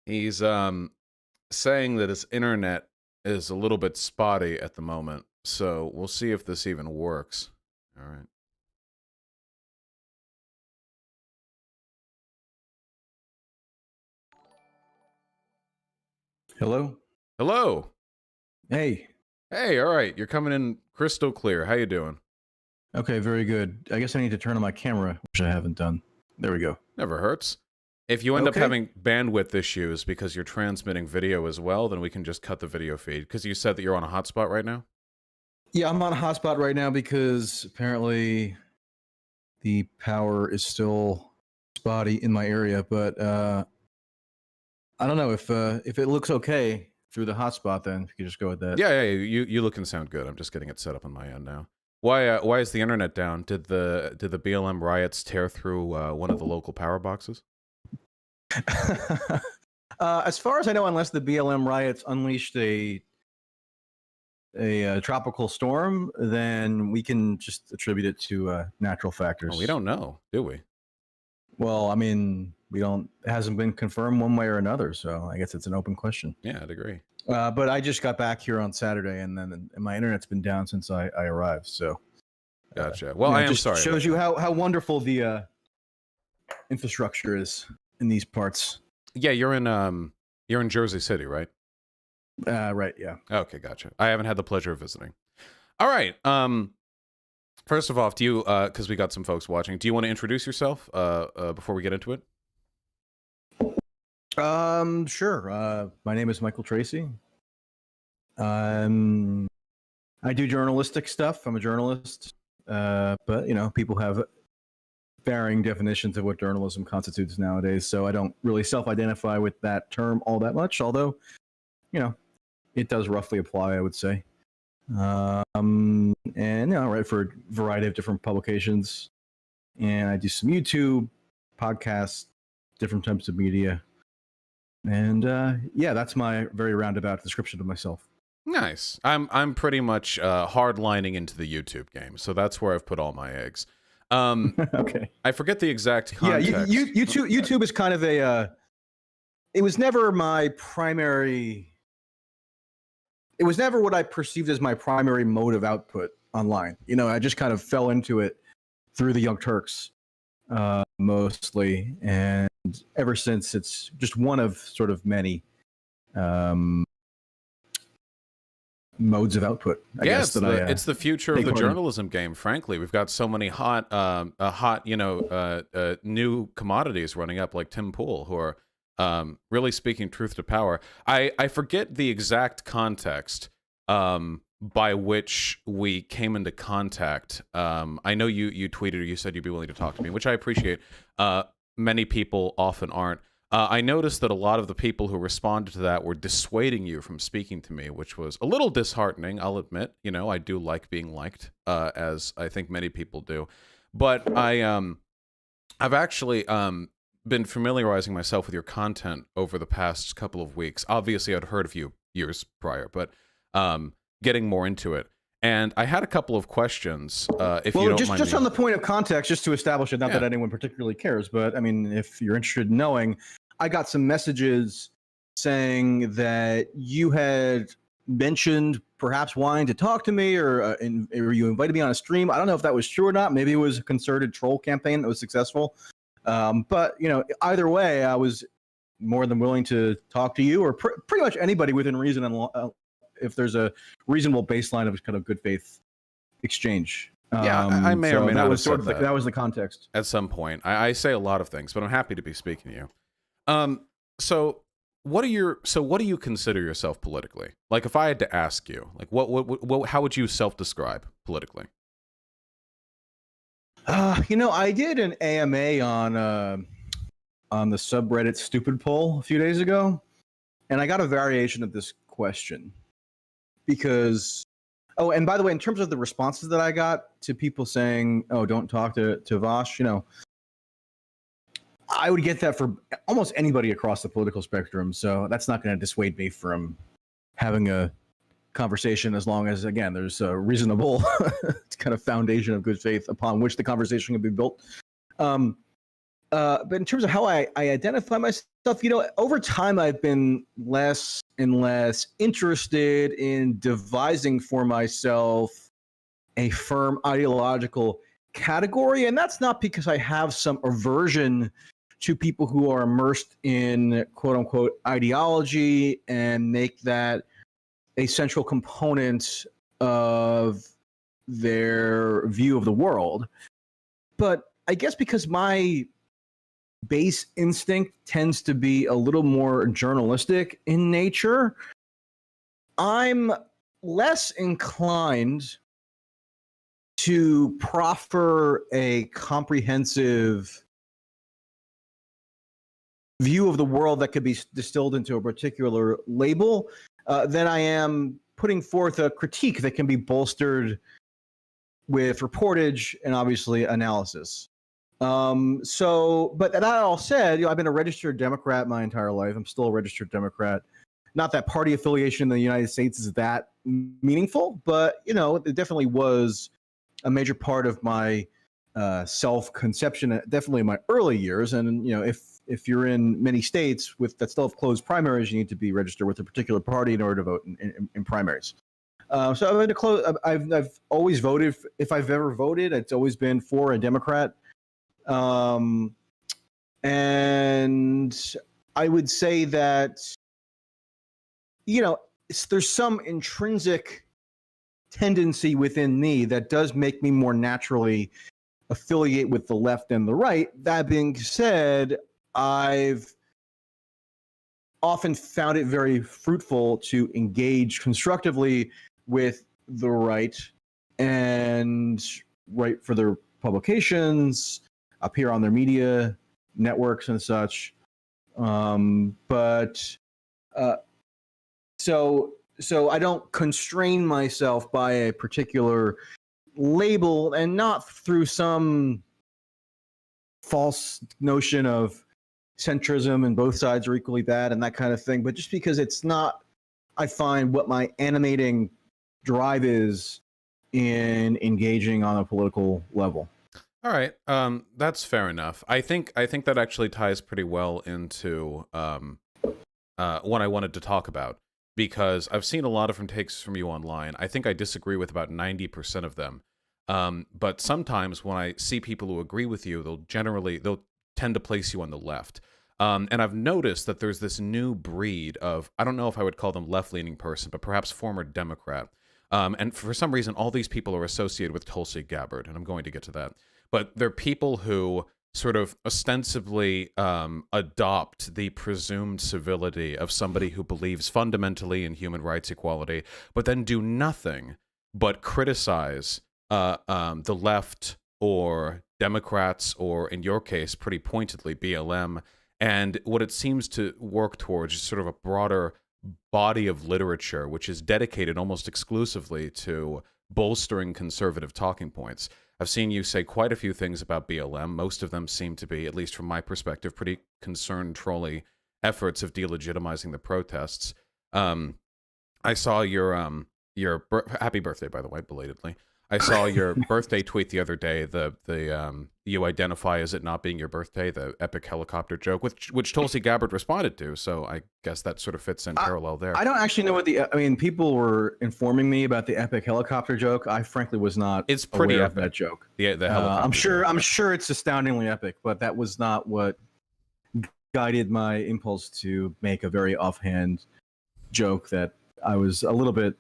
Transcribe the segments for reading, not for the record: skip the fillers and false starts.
He's saying that his internet is a little bit spotty at the moment, so we'll see if this even works. All right. Hello? Hello. Hey. Hey, all right. You're coming in crystal clear. How you doing? Okay, very good. I guess I need to turn on my camera, which I haven't done. There we go. Never hurts. If you end up having bandwidth issues because you're transmitting video as well, then we can just cut the video feed. Because you said that you're on a hotspot right now? Yeah, I'm on a hotspot right now because apparently the power is still spotty in my area, but I don't know if it looks okay through the hotspot. Then if you could just go with that. Yeah. You look and sound good. I'm just getting it set up on my end now. Why is the internet down? Did the BLM riots tear through one of the local power boxes? As far as I know, unless the BLM riots unleashed a tropical storm, then we can just attribute it to natural factors. Well, we don't know, do we? Well, I mean, it hasn't been confirmed one way or another, so I guess it's an open question. Yeah, I'd agree. But I just got back here on Saturday, and my internet's been down since I arrived. So, gotcha. Well, I am sorry. Shows you how wonderful the infrastructure is in these parts. Yeah, you're in Jersey City, right? Right. Yeah. Okay, gotcha. I haven't had the pleasure of visiting. All right. First of all, do you because we got some folks watching, do you want to introduce yourself before we get into it? Sure. My name is Michael Tracey. I do journalistic stuff. I'm a journalist. But people have varying definitions of what journalism constitutes nowadays, so I don't really self-identify with that term all that much, although, it does roughly apply, I would say. And I write for a variety of different publications, and I do some YouTube, podcasts, different types of media. And that's my very roundabout description of myself. Nice. I'm pretty much hardlining into the YouTube game, so that's where I've put all my eggs. Okay. I forget the exact context. Yeah, YouTube is kind of it was never my primary. It was never what I perceived as my primary mode of output online. I just kind of fell into it through the Young Turks, mostly, and ever since it's just one of sort of many modes of output. I guess it's the future of the journalism game. Frankly, we've got so many hot, new commodities running up, like Tim Pool, who are really speaking truth to power. I forget the exact context by which we came into contact. I know you tweeted or you said you'd be willing to talk to me, which I appreciate. Many people often aren't. I noticed that a lot of the people who responded to that were dissuading you from speaking to me, which was a little disheartening, I'll admit. I do like being liked, as I think many people do. But I've actually been familiarizing myself with your content over the past couple of weeks. Obviously, I'd heard of you years prior, but getting more into it. And I had a couple of questions, if you don't mind. Just on the point of context, just to establish it, not that anyone particularly cares, but I mean, if you're interested in knowing, I got some messages saying that you had mentioned perhaps wanting to talk to me, or you invited me on a stream. I don't know if that was true or not. Maybe it was a concerted troll campaign that was successful. But either way, I was more than willing to talk to you or pretty much anybody within reason, and if there's a reasonable baseline of kind of good faith exchange. I may or may not have said that. That was the context. At some point, I say a lot of things, but I'm happy to be speaking to you. So what do you consider yourself politically? Like, if I had to ask you, like, how would you self-describe politically? I did an AMA on the subreddit Stupid Poll a few days ago, and I got a variation of this question because, and by the way, in terms of the responses that I got to people saying, "Oh, don't talk to Vaush," I would get that for almost anybody across the political spectrum. So that's not going to dissuade me from having a conversation, as long as, again, there's a reasonable kind of foundation of good faith upon which the conversation can be built. but in terms of how I identify myself, over time I've been less and less interested in devising for myself a firm ideological category. And that's not because I have some aversion to people who are immersed in quote unquote ideology and make that a central component of their view of the world. But I guess because my base instinct tends to be a little more journalistic in nature, I'm less inclined to proffer a comprehensive view of the world that could be distilled into a particular label than I am putting forth a critique that can be bolstered with reportage and obviously analysis. But that all said, I've been a registered Democrat my entire life. I'm still a registered Democrat. Not that party affiliation in the United States is that meaningful, but it definitely was a major part of my self-conception, definitely in my early years. And if you're in many states that still have closed primaries, you need to be registered with a particular party in order to vote in primaries. So I've always voted. If I've ever voted, it's always been for a Democrat. And I would say that, there's some intrinsic tendency within me that does make me more naturally affiliate with the left and the right. That being said, I've often found it very fruitful to engage constructively with the right and write for their publications, appear on their media networks and such. So I don't constrain myself by a particular label, and not through some false notion of centrism and both sides are equally bad and that kind of thing, but just because it's not, I find, what my animating drive is in engaging on a political level. All right, that's fair enough. I think that actually ties pretty well into what I wanted to talk about, because I've seen a lot of takes from you online. I think I disagree with about 90% of them. But sometimes when I see people who agree with you, they'll tend to place you on the left. And I've noticed that there's this new breed of, I don't know if I would call them left-leaning person, but perhaps former Democrat. And for some reason, all these people are associated with Tulsi Gabbard, and I'm going to get to that. But they're people who sort of ostensibly adopt the presumed civility of somebody who believes fundamentally in human rights equality, but then do nothing but criticize the left or Democrats, or in your case, pretty pointedly, BLM. And what it seems to work towards is sort of a broader body of literature, which is dedicated almost exclusively to bolstering conservative talking points. I've seen you say quite a few things about BLM. Most of them seem to be, at least from my perspective, pretty concerned, trolly efforts of delegitimizing the protests. I saw your happy birthday, by the way, belatedly. I saw your birthday tweet the other day. You identify as it not being your birthday, the epic helicopter joke, which Tulsi Gabbard responded to. So I guess that sort of fits in parallel there. I don't actually know what people were informing me about the epic helicopter joke. I frankly was not. It's pretty aware epic. Of that joke. Yeah, the helicopter. I'm sure it's astoundingly epic, but that was not what guided my impulse to make a very offhand joke that I was a little bit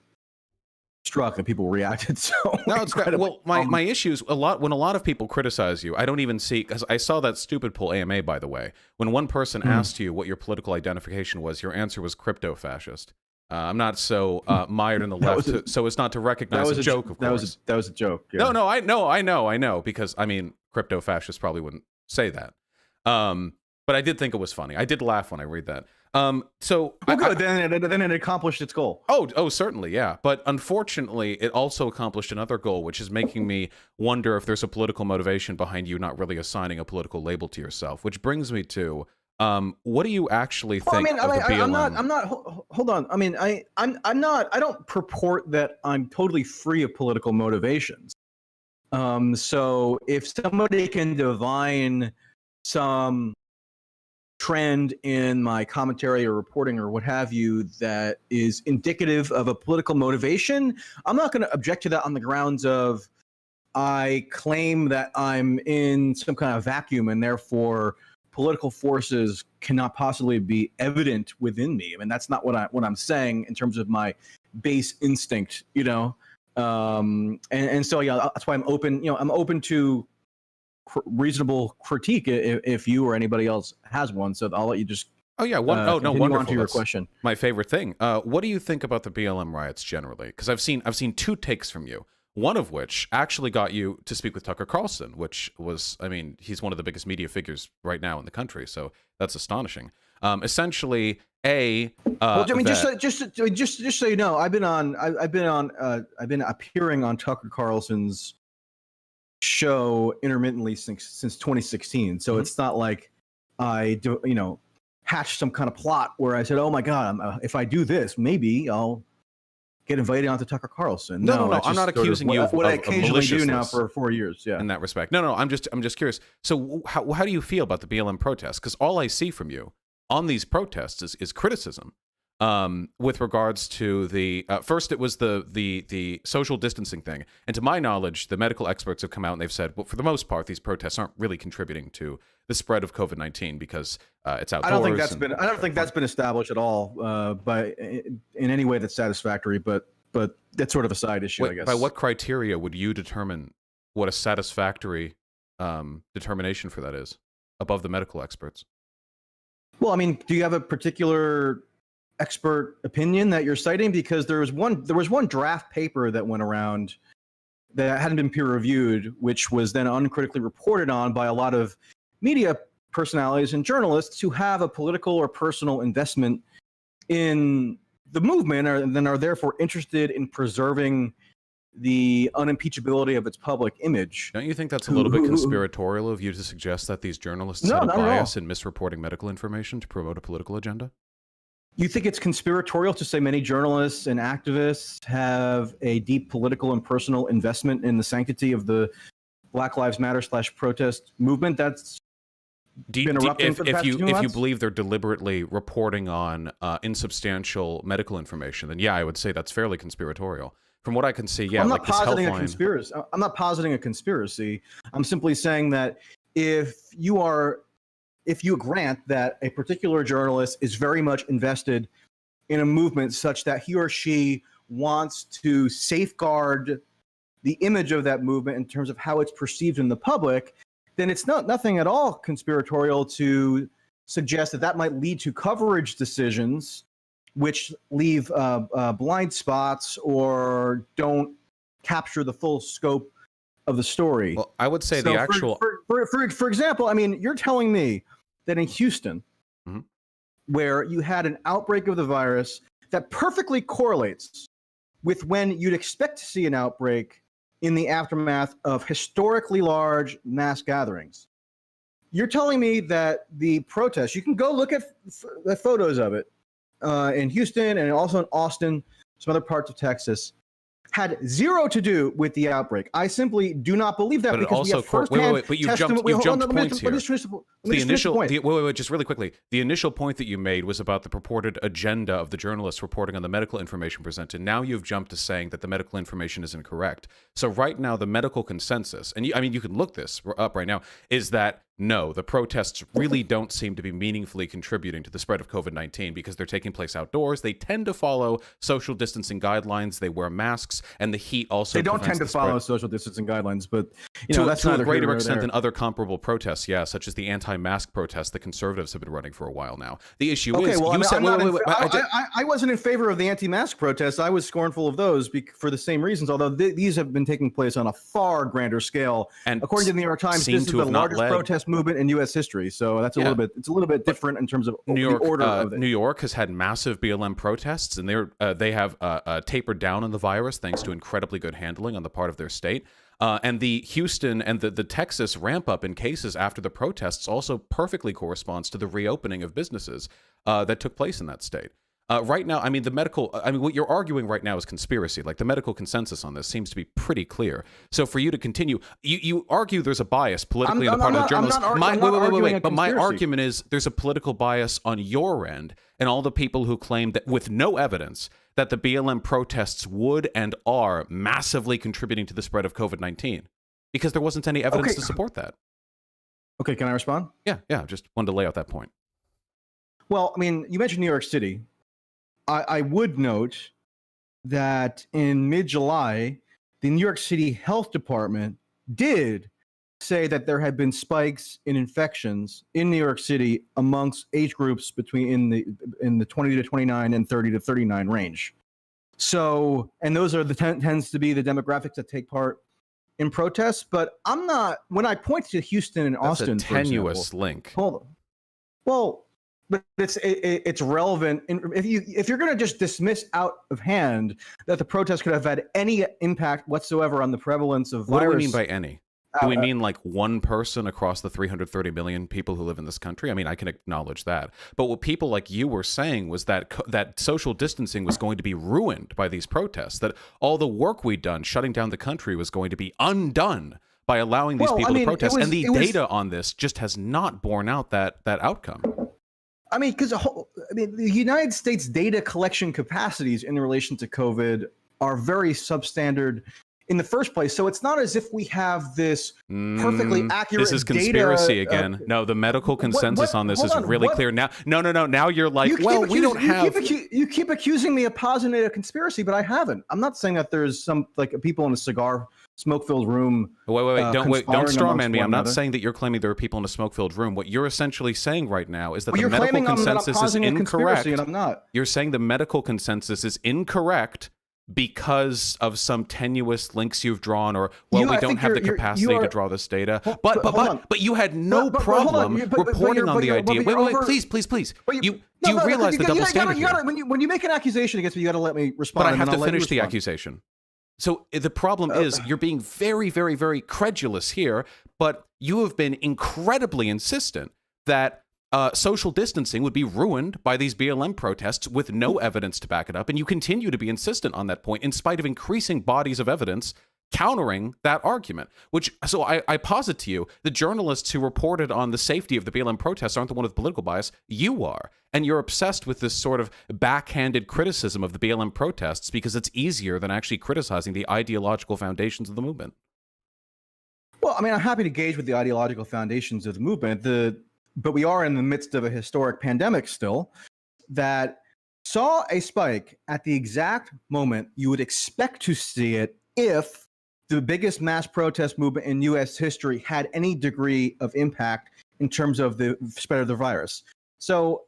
struck that people reacted so. No, it's great. Well, my issue is when a lot of people criticize you, I don't even see, because I saw that stupid poll AMA, by the way. When one person asked you what your political identification was, your answer was crypto-fascist. I'm not so mired in the left, so as not to recognize a joke, of course. That was a joke. Yeah. No, I know, because, I mean, crypto-fascists probably wouldn't say that. But I did think it was funny. I did laugh when I read that. Then it accomplished its goal. Oh, certainly, yeah. But unfortunately, it also accomplished another goal, which is making me wonder if there's a political motivation behind you not really assigning a political label to yourself. Which brings me to, what do you actually think of the BLM? I'm not. Hold on. I mean, I'm not. I don't purport that I'm totally free of political motivations. So if somebody can divine some trend in my commentary or reporting or what have you that is indicative of a political motivation, I'm not going to object to that on the grounds of I claim that I'm in some kind of vacuum and therefore political forces cannot possibly be evident within me. I mean, that's not what I'm saying in terms of my base instinct, you know. And so yeah, that's why I'm open. You know, I'm open to reasonable critique if you or anybody else has one. So I'll let you just. Oh yeah, wonderful. On to your question. My favorite thing. What do you think about the BLM riots generally? Because I've seen two takes from you. One of which actually got you to speak with Tucker Carlson, which was, I mean, he's one of the biggest media figures right now in the country, so that's astonishing. Essentially, well, I mean, just so you know, I've been appearing on Tucker Carlson's show intermittently since 2016. So it's not like I do, you know, hatched some kind of plot where I said, oh my God, if I do this, maybe I'll get invited onto Tucker Carlson. No, I'm not accusing you of what I occasionally do now for 4 years. Yeah, in that respect. No, I'm just curious. So how do you feel about the BLM protests? Because all I see from you on these protests is criticism. With regards to the first, it was the social distancing thing, and to my knowledge, the medical experts have come out and they've said, well, for the most part, these protests aren't really contributing to the spread of COVID-19 because it's outdoors. I don't think that's been established at all, in any way that's satisfactory. But that's sort of a side issue, I guess. By what criteria would you determine what a satisfactory determination for that is, above the medical experts? Well, I mean, do you have a particular expert opinion that you're citing? Because there was one draft paper that went around that hadn't been peer reviewed, which was then uncritically reported on by a lot of media personalities and journalists who have a political or personal investment in the movement and then are therefore interested in preserving the unimpeachability of its public image. Don't you think that's a little bit conspiratorial of you to suggest that these journalists had a bias in misreporting medical information to promote a political agenda? You think it's conspiratorial to say many journalists and activists have a deep political and personal investment in the sanctity of the Black Lives Matter /protest movement that's been erupting for the past 2 months? If you believe they're deliberately reporting on insubstantial medical information, then yeah, I would say that's fairly conspiratorial. From what I can see, yeah, I'm not positing a conspiracy. I'm not positing a conspiracy. I'm simply saying that if you grant that a particular journalist is very much invested in a movement such that he or she wants to safeguard the image of that movement in terms of how it's perceived in the public, then it's nothing at all conspiratorial to suggest that might lead to coverage decisions which leave blind spots or don't capture the full scope of the story. Well, I would say so the actual... For example, I mean, you're telling me that in Houston, where you had an outbreak of the virus that perfectly correlates with when you'd expect to see an outbreak in the aftermath of historically large mass gatherings. You're telling me that the protests, you can go look at the photos of it in Houston and also in Austin, some other parts of Texas, had zero to do with the outbreak. I simply do not believe that, but because we have firsthand but you've jumped points here. Just really quickly, the initial point that you made was about the purported agenda of the journalists reporting on the medical information presented. Now you've jumped to saying that the medical information is incorrect. So right now, the medical consensus, and you can look this up right now, is that no, the protests really don't seem to be meaningfully contributing to the spread of COVID-19 because they're taking place outdoors. They tend to follow social distancing guidelines. They wear masks, and the heat also. They don't tend to follow social distancing guidelines, but that's to a greater extent than other comparable protests, yeah, such as the anti-mask protests the conservatives have been running for a while now. The issue is, I wasn't in favor of the anti-mask protests. I was scornful of those for the same reasons, although these have been taking place on a far grander scale. And according to the New York Times, this is the largest protest movement in U.S. history. So that's a little bit different in terms of the order of it. New York has had massive BLM protests, and they have tapered down on the virus thanks to incredibly good handling on the part of their state. And the Houston and the Texas ramp up in cases after the protests also perfectly corresponds to the reopening of businesses that took place in that state. Right now, I mean, what you're arguing right now is conspiracy. Like, the medical consensus on this seems to be pretty clear. So for you to continue, you argue there's a bias politically on the part of the journalists. Wait. But my argument is there's a political bias on your end, and all the people who claim that with no evidence that the BLM protests would and are massively contributing to the spread of COVID-19, because there wasn't any evidence to support that. Okay, can I respond? Yeah, just wanted to lay out that point. Well, I mean, you mentioned New York City. I would note that in mid-July, the New York City Health Department did say that there had been spikes in infections in New York City amongst age groups between in the 20 to 29 and 30 to 39 range. So, and those are tends to be the demographics that take part in protests. But I'm not, when I point to Houston and Austin, that's a tenuous link. Hold on. Well, but it's relevant. If you're going to just dismiss out of hand that the protest could have had any impact whatsoever on the prevalence of virus. What do we mean by any? Do we mean like one person across the 330 million people who live in this country? I mean, I can acknowledge that. But what people like you were saying was that social distancing was going to be ruined by these protests, that all the work we'd done shutting down the country was going to be undone by allowing these people to protest. And the data on this just has not borne out that outcome. I mean, because the United States data collection capacities in relation to COVID are very substandard in the first place. So it's not as if we have this perfectly accurate. This is conspiracy again. No, the medical consensus on this is really clear. Now, no. Now you're like, we don't have. You keep accusing me of positing a conspiracy, but I haven't. I'm not saying that there's some like people in a cigar smoke-filled room. Wait! Don't strawman me. I'm not saying that you're claiming there are people in a smoke-filled room. What you're essentially saying right now is that the medical consensus is incorrect. And I'm not. You're saying the medical consensus is incorrect because of some tenuous links you've drawn, or we don't have the capacity to draw this data. But you had no problem reporting on the idea. Wait, please. You realize the double standard here. When you make an accusation against me, you got to let me respond. But I have to finish the accusation. So the problem is you're being very, very, very credulous here, but you have been incredibly insistent that social distancing would be ruined by these BLM protests with no evidence to back it up. And you continue to be insistent on that point in spite of increasing bodies of evidence countering that argument, so I posit to you, the journalists who reported on the safety of the BLM protests aren't the one with political bias. You are. And you're obsessed with this sort of backhanded criticism of the BLM protests because it's easier than actually criticizing the ideological foundations of the movement. Well, I mean, I'm happy to engage with the ideological foundations of the movement, but we are in the midst of a historic pandemic still that saw a spike at the exact moment you would expect to see it if the biggest mass protest movement in U.S. history had any degree of impact in terms of the spread of the virus. So,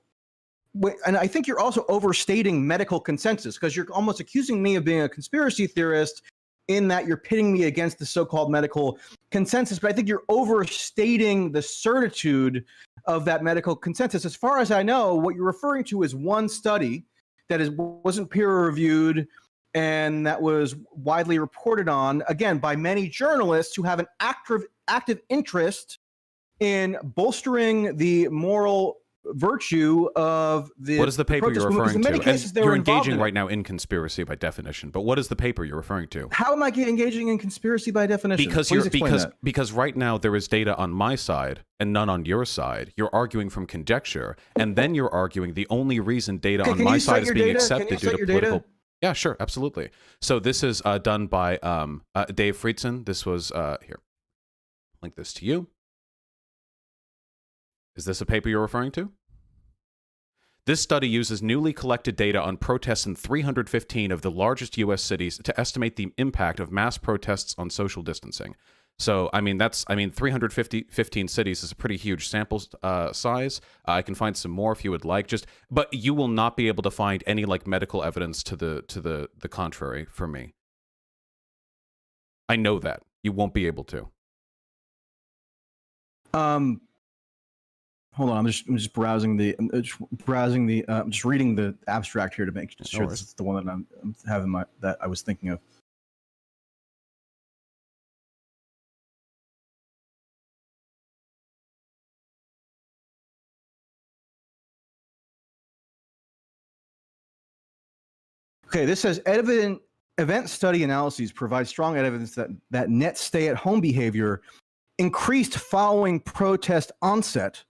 and I think you're also overstating medical consensus because you're almost accusing me of being a conspiracy theorist in that you're pitting me against the so-called medical consensus. But I think you're overstating the certitude of that medical consensus. As far as I know, what you're referring to is one study that wasn't peer-reviewed and that was widely reported on, again, by many journalists who have an active interest in bolstering the moral virtue of the. What is the paper you're referring to? You're engaging right now in conspiracy by definition, but what is the paper you're referring to? How am I engaging in conspiracy by definition? Because right now there is data on my side and none on your side. You're arguing from conjecture, and then you're arguing the only reason data on my side is being accepted due to political. Yeah, sure, absolutely. So this is done by Dave Friedson. This was here. Link this to you. Is this a paper you're referring to? This study uses newly collected data on protests in 315 of the largest U.S. cities to estimate the impact of mass protests on social distancing. So, 315 cities is a pretty huge sample size. I can find some more if you would like. But you will not be able to find any medical evidence to the contrary for me. I know that you won't be able to. Hold on, I'm just browsing I'm just reading the abstract here to make sure this is the one that I'm having that I was thinking of. Okay, this says event study analyses provide strong evidence that net stay-at-home behavior increased following protest onset,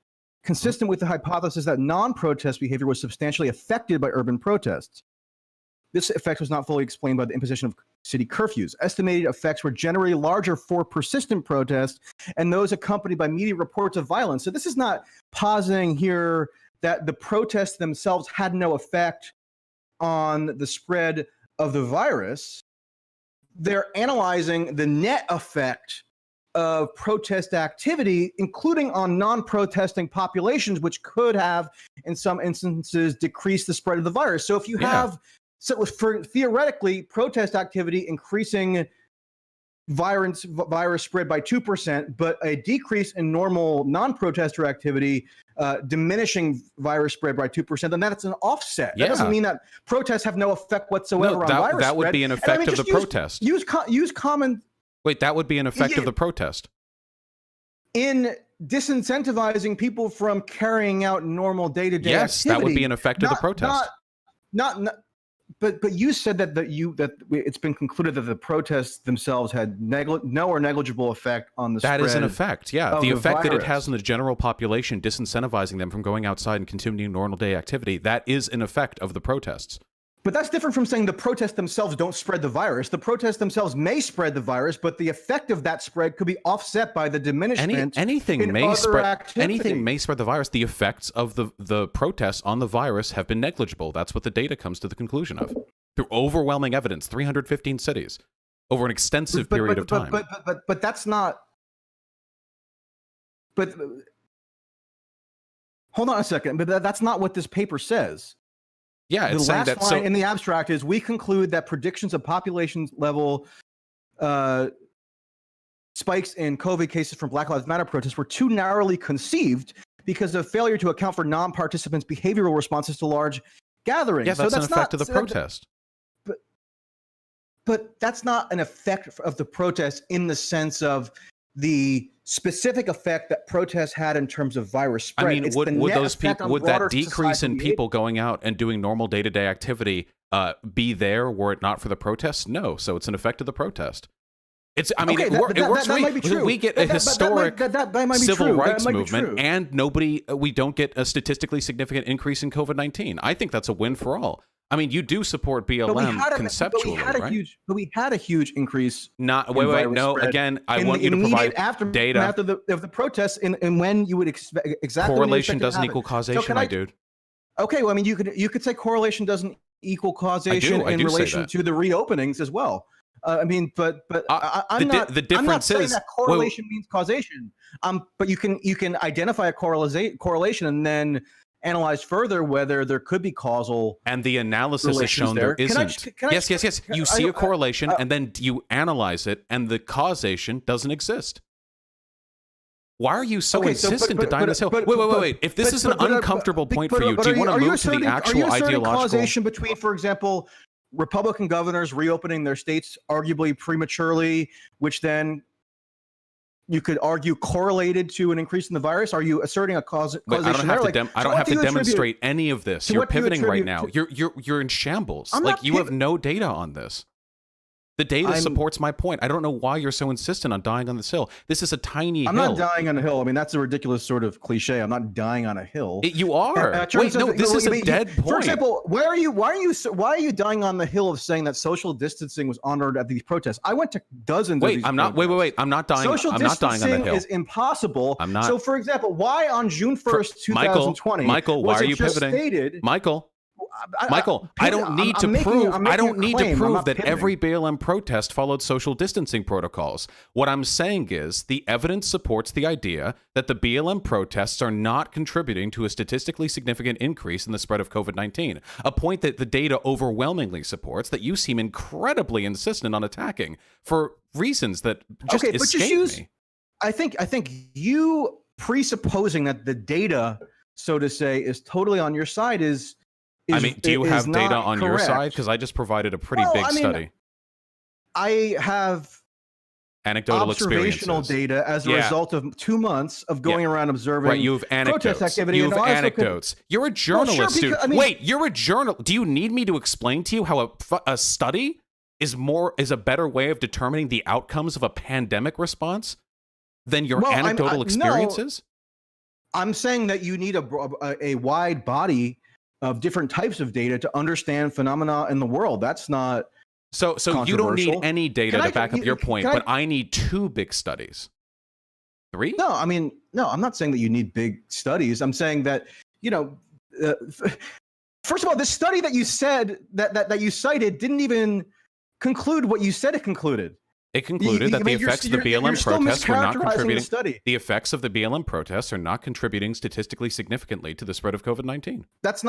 consistent with the hypothesis that non-protest behavior was substantially affected by urban protests. This effect was not fully explained by the imposition of city curfews. Estimated effects were generally larger for persistent protests and those accompanied by media reports of violence. So this is not positing here that the protests themselves had no effect on the spread of the virus. They're analyzing the net effect of protest activity, including on non-protesting populations, which could have, in some instances, decreased the spread of the virus. So if you have, theoretically, protest activity increasing virus spread by 2%, but a decrease in normal non-protester activity diminishing virus spread by 2%, then that's an offset. That doesn't mean that protests have no effect whatsoever on virus spread. That would be an effect of the protest. Use common... Wait, that would be an effect of the protest. In disincentivizing people from carrying out normal day-to-day activity. Yes, that would be an effect of the protest. But you said that it's been concluded that the protests themselves had no or negligible effect on the spread. That is an effect, yeah. The effect that it virus. has on the general population, disincentivizing them from going outside and continuing normal day activity, that is an effect of the protests. But that's different from saying the protests themselves don't spread the virus. The protests themselves may spread the virus, but the effect of that spread could be offset by the diminishment anything may spread the virus. The effects of the protests on the virus have been negligible. That's what the data comes to the conclusion of. Through overwhelming evidence, 315 cities, over an extensive period of time. But that's not... But hold on a second. But that's not what this paper says. Yeah, it's saying that. The last line in the abstract is, we conclude that predictions of population level spikes in COVID cases from Black Lives Matter protests were too narrowly conceived because of failure to account for non-participants' behavioral responses to large gatherings. Yeah, that's an effect of the protest. But that's not an effect of the protest in the sense of the specific effect that protests had in terms of virus spread. I mean, would that decrease in people going out and doing normal day-to-day activity be there were it not for the protests? No. So it's an effect of the protest. It works. We get a historic civil rights movement, and we don't get a statistically significant increase in COVID-19. I think that's a win for all. I mean, you do support BLM conceptually, right? But we had a huge increase. Again, I want you to provide data after the protests, and when you would expect exactly. Correlation doesn't equal causation, my dude. Okay, well, I mean, you could say correlation doesn't equal causation in relation to the reopenings as well. I mean, but I'm not saying that correlation means causation. But you can identify a correlation and then analyze further whether there could be causal. And the analysis has shown there isn't. Yes. You see a correlation and then you analyze it, and the causation doesn't exist. Why are you so insistent to die on this hill? Wait. If this is an uncomfortable point for you, do you want to move to the actual ideological causation between, for example, Republican governors reopening their states arguably prematurely, which then you could argue correlated to an increase in the virus? Are you asserting a causation? I don't have to demonstrate any of this. You're pivoting right now. You're in shambles. You have no data on this. The data supports my point. I don't know why you're so insistent on dying on this hill. This is a tiny hill. I'm not dying on a hill. I mean, that's a ridiculous sort of cliche. I'm not dying on a hill. You are. This is a dead point. For example, why are you dying on the hill of saying that social distancing was honored at these protests? I went to dozens of these protests. I'm not dying. I'm not dying on the hill. Social distancing is impossible. I'm not. So, for example, why on June 1st, 2020, Michael, why are you pivoting? Michael, I don't need to prove that every BLM protest followed social distancing protocols. What I'm saying is the evidence supports the idea that the BLM protests are not contributing to a statistically significant increase in the spread of COVID-19, a point that the data overwhelmingly supports, that you seem incredibly insistent on attacking for reasons that just escape me. I think you presupposing that the data, so to say, is totally on your side do you have data on your side? Because I just provided a pretty big study. I have Anecdotal observational experiences. data as a result of 2 months of going around observing Right, you have anecdotes. protest activity. You have anecdotes. You're a journalist, well, sure, dude. because, I mean, wait, you're a journal. Do you need me to explain to you how a study is a better way of determining the outcomes of a pandemic response than your anecdotal experiences? No, I'm saying that you need a wide body of different types of data to understand phenomena in the world. That's not so you don't need any data to back up your point, but I need 2 big studies. 3? No, I mean, no, I'm not saying that you need big studies. I'm saying that, first of all, this study that you said that you cited didn't even conclude what you said it concluded. It concluded that the effects of the BLM protests were not contributing. The effects of the BLM protests are not contributing statistically significantly to the spread of COVID-19. That's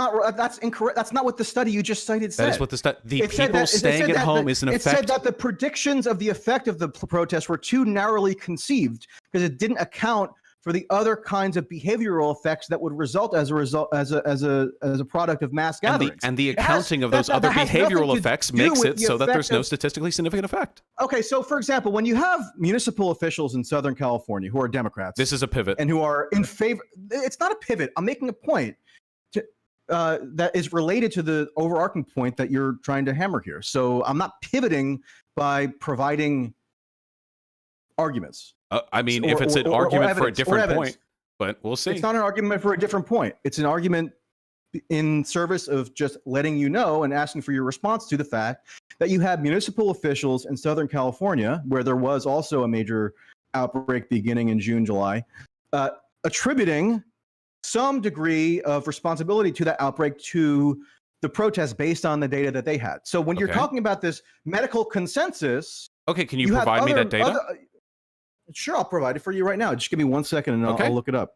incorrect. That's not what the study you just cited said. That is what the study. The people staying at home is an effect. It said that the predictions of the effect of the protests were too narrowly conceived because it didn't account for the other kinds of behavioral effects that would result as a product of mass gatherings. And the accounting of those other behavioral effects makes it so that there's no statistically significant effect. Okay, so for example, when you have municipal officials in Southern California who are Democrats, this is a pivot, and who are in favor. It's not a pivot. I'm making a point that is related to the overarching point that you're trying to hammer here. So I'm not pivoting by providing arguments. I mean, if it's an argument for a different point, but we'll see. It's not an argument for a different point. It's an argument in service of just letting you know and asking for your response to the fact that you had municipal officials in Southern California, where there was also a major outbreak beginning in June, July, attributing some degree of responsibility to that outbreak to the protests based on the data that they had. So when you're talking about this medical consensus... Okay, can you provide me that data? Sure, I'll provide it for you right now. Just give me 1 second and I'll look it up.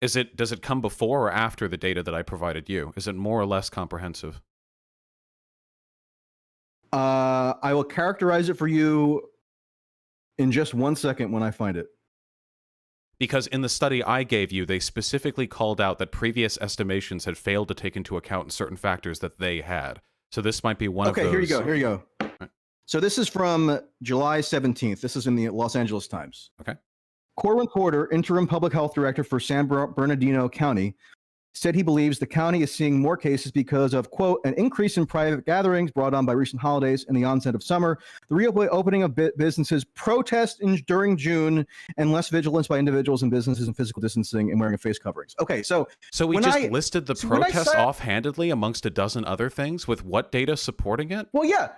Does it come before or after the data that I provided you? Is it more or less comprehensive? I will characterize it for you in just 1 second when I find it. Because in the study I gave you, they specifically called out that previous estimations had failed to take into account certain factors that they had. So this might be one of those. Okay, here you go. Right. So this is from July 17th. This is in the Los Angeles Times. Okay. Corwin Porter, interim public health director for San Bernardino County, said he believes the county is seeing more cases because of, quote, an increase in private gatherings brought on by recent holidays and the onset of summer, the reopening of businesses, protests during June, and less vigilance by individuals and businesses in physical distancing and wearing of face coverings. Okay, so we just listed the protests offhandedly amongst a dozen other things with what data supporting it? Well, yeah,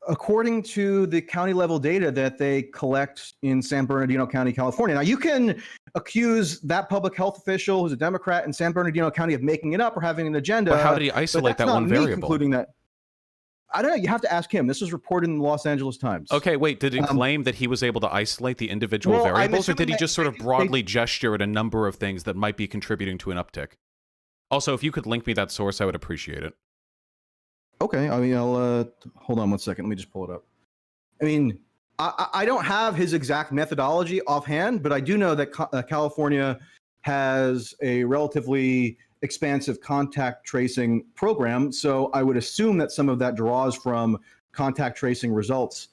according to the county level data that they collect in San Bernardino County, California. Now, you can accuse that public health official who's a Democrat in San Bernardino County of making it up or having an agenda. But how did he isolate that one variable? Concluding that. I don't know. You have to ask him. This was reported in the Los Angeles Times. Okay, wait. Did it claim that he was able to isolate the individual variables, or did he just sort of broadly gesture at a number of things that might be contributing to an uptick? Also, if you could link me that source, I would appreciate it. Okay, I mean, I'll hold on 1 second. Let me just pull it up. I mean, I don't have his exact methodology offhand, but I do know that California has a relatively expansive contact tracing program. So I would assume that some of that draws from contact tracing results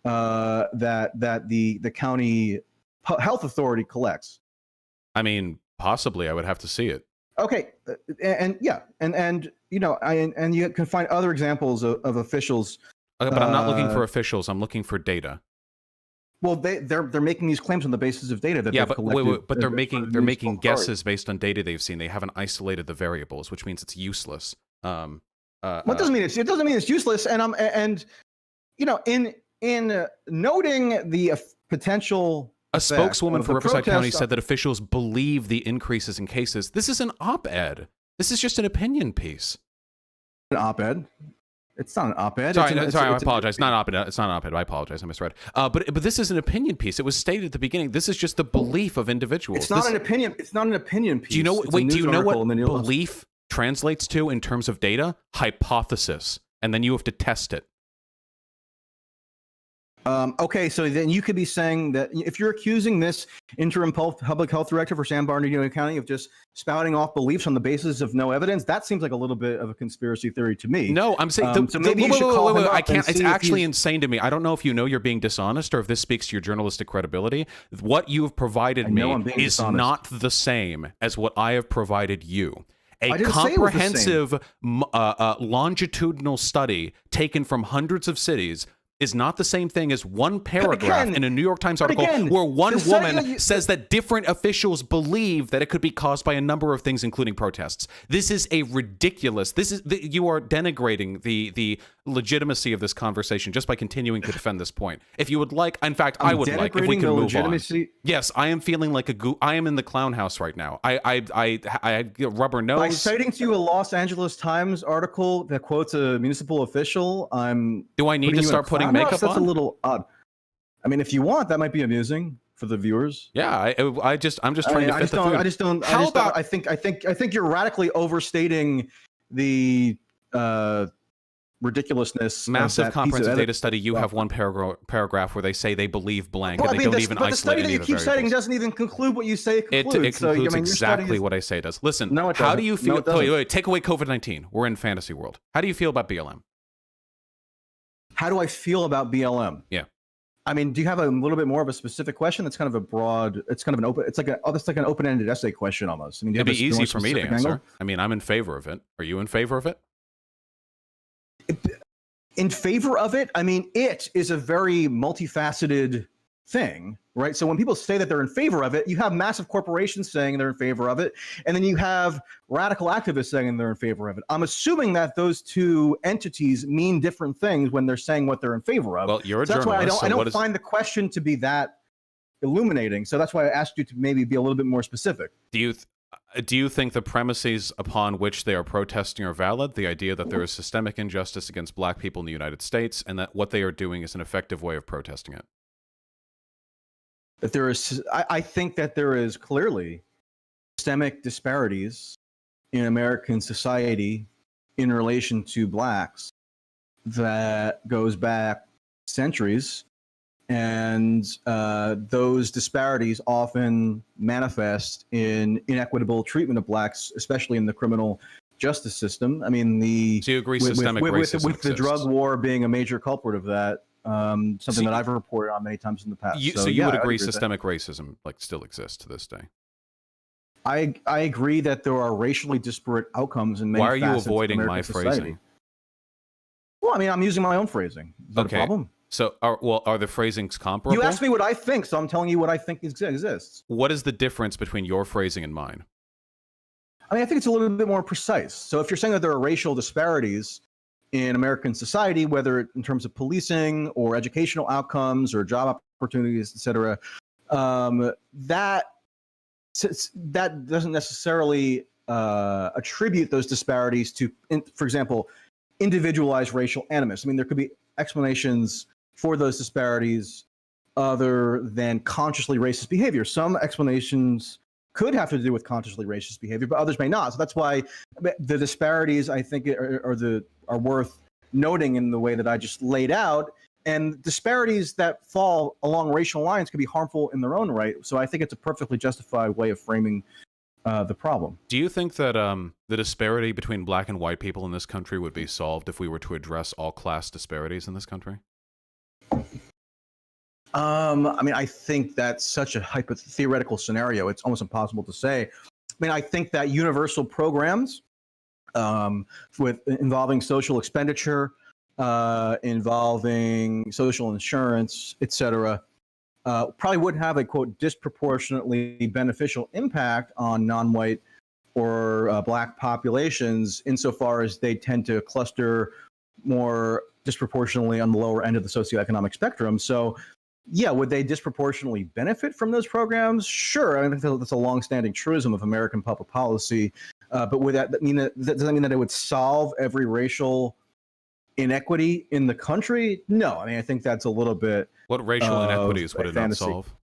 that the county health authority collects. I mean, possibly. I would have to see it. Okay, and you know, and you can find other examples of officials. Okay, but I'm not looking for officials. I'm looking for data. Well, they're making these claims on the basis of data that they've collected. But they're making guesses based on data they've seen. They haven't isolated the variables, which means it's useless. What doesn't mean it doesn't mean it's useless. And you know, in noting the potential. A spokeswoman for Riverside County said that officials believe the increases in cases. This is an op-ed. This is just an opinion piece. An op-ed? It's not an op-ed. Sorry, I apologize. Not an op-ed. It's not an op-ed. I apologize. I misread. But this is an opinion piece. It was stated at the beginning. This is just the belief of individuals. It's not an opinion. It's not an opinion piece. Do you know? Do you know what belief translates to in terms of data? Hypothesis, and then you have to test it. Okay, so then you could be saying that if you're accusing this interim public health director for San Bernardino County of just spouting off beliefs on the basis of no evidence, that seems like a little bit of a conspiracy theory to me. No, I'm saying so maybe you should call him up. I can't. And It's see if actually he's- insane to me. I don't know if you know you're being dishonest or if this speaks to your journalistic credibility. What you have provided me I'm being is dishonest. not the same as what I have provided you. A I didn't say it was the comprehensive longitudinal study taken from hundreds of cities is not the same thing as one paragraph in a New York Times article where one woman says that different officials believe that it could be caused by a number of things, including protests. This is a ridiculous. You are denigrating the legitimacy of this conversation just by continuing to defend this point. If you would like, in fact, I would like if we can move on. Yes, I am feeling like I am in the clown house right now. I rubber nose. By citing to you a Los Angeles Times article that quotes a municipal official, Do I need to start putting makeup on? That's a little odd. I mean, if you want, that might be amusing for the viewers. Yeah, I'm just trying to fit the food. I think you're radically overstating the ridiculousness. Massive comprehensive data study. You have one paragraph where they say they believe blank, and they don't even isolate any of the variables. But the study that you keep citing doesn't even conclude what you say it concludes. It concludes exactly what I say it does. Listen, how do you feel? Wait, take away COVID-19. We're in fantasy world. How do you feel about BLM? How do I feel about BLM? Yeah. I mean, do you have a little bit more of a specific question? That's kind of a broad. It's kind of an open. It's like an open-ended essay question almost. I mean, it'd be easy for me to answer. Angle? I mean, I'm in favor of it. Are you in favor of it? In favor of it? I mean, it is a very multifaceted thing, right? So when people say that they're in favor of it, you have massive corporations saying they're in favor of it, and then you have radical activists saying they're in favor of it. I'm assuming that those two entities mean different things when they're saying what they're in favor of. Well, you're a journalist. That's why I don't find the question to be that illuminating. So that's why I asked you to maybe be a little bit more specific. Do you think the premises upon which they are protesting are valid? The idea that there is systemic injustice against black people in the United States and that what they are doing is an effective way of protesting it? That there is, I think that there is clearly systemic disparities in American society in relation to blacks that goes back centuries, and those disparities often manifest in inequitable treatment of blacks, especially in the criminal justice system. I mean, so you agree systemic racism with the drug war being a major culprit of that. Something that I've reported on many times in the past. So you would agree systemic racism still exists to this day? I agree that there are racially disparate outcomes in many facets of American society. Why are you avoiding my phrasing? Well, I mean, I'm using my own phrasing. Is that a problem? So, are the phrasings comparable? You asked me what I think, so I'm telling you what I think exists. What is the difference between your phrasing and mine? I mean, I think it's a little bit more precise. So if you're saying that there are racial disparities in American society, whether in terms of policing or educational outcomes or job opportunities, et cetera, that doesn't necessarily attribute those disparities to, for example, individualized racial animus. I mean, there could be explanations for those disparities other than consciously racist behavior. Some explanations could have to do with consciously racist behavior, but others may not. So that's why the disparities, I think, are worth noting in the way that I just laid out. And disparities that fall along racial lines can be harmful in their own right. So I think it's a perfectly justified way of framing the problem. Do you think that the disparity between black and white people in this country would be solved if we were to address all class disparities in this country? I mean, I think that's such a theoretical scenario. It's almost impossible to say. I mean, I think that universal programs involving social expenditure, involving social insurance, et cetera, probably would have a, quote, disproportionately beneficial impact on non-white or black populations insofar as they tend to cluster more disproportionately on the lower end of the socioeconomic spectrum. So, yeah, would they disproportionately benefit from those programs? Sure. I think that's a longstanding truism of American public policy. But would that mean does that mean that it would solve every racial inequity in the country? No. I mean, I think that's a little bit. What racial inequities would it not solve?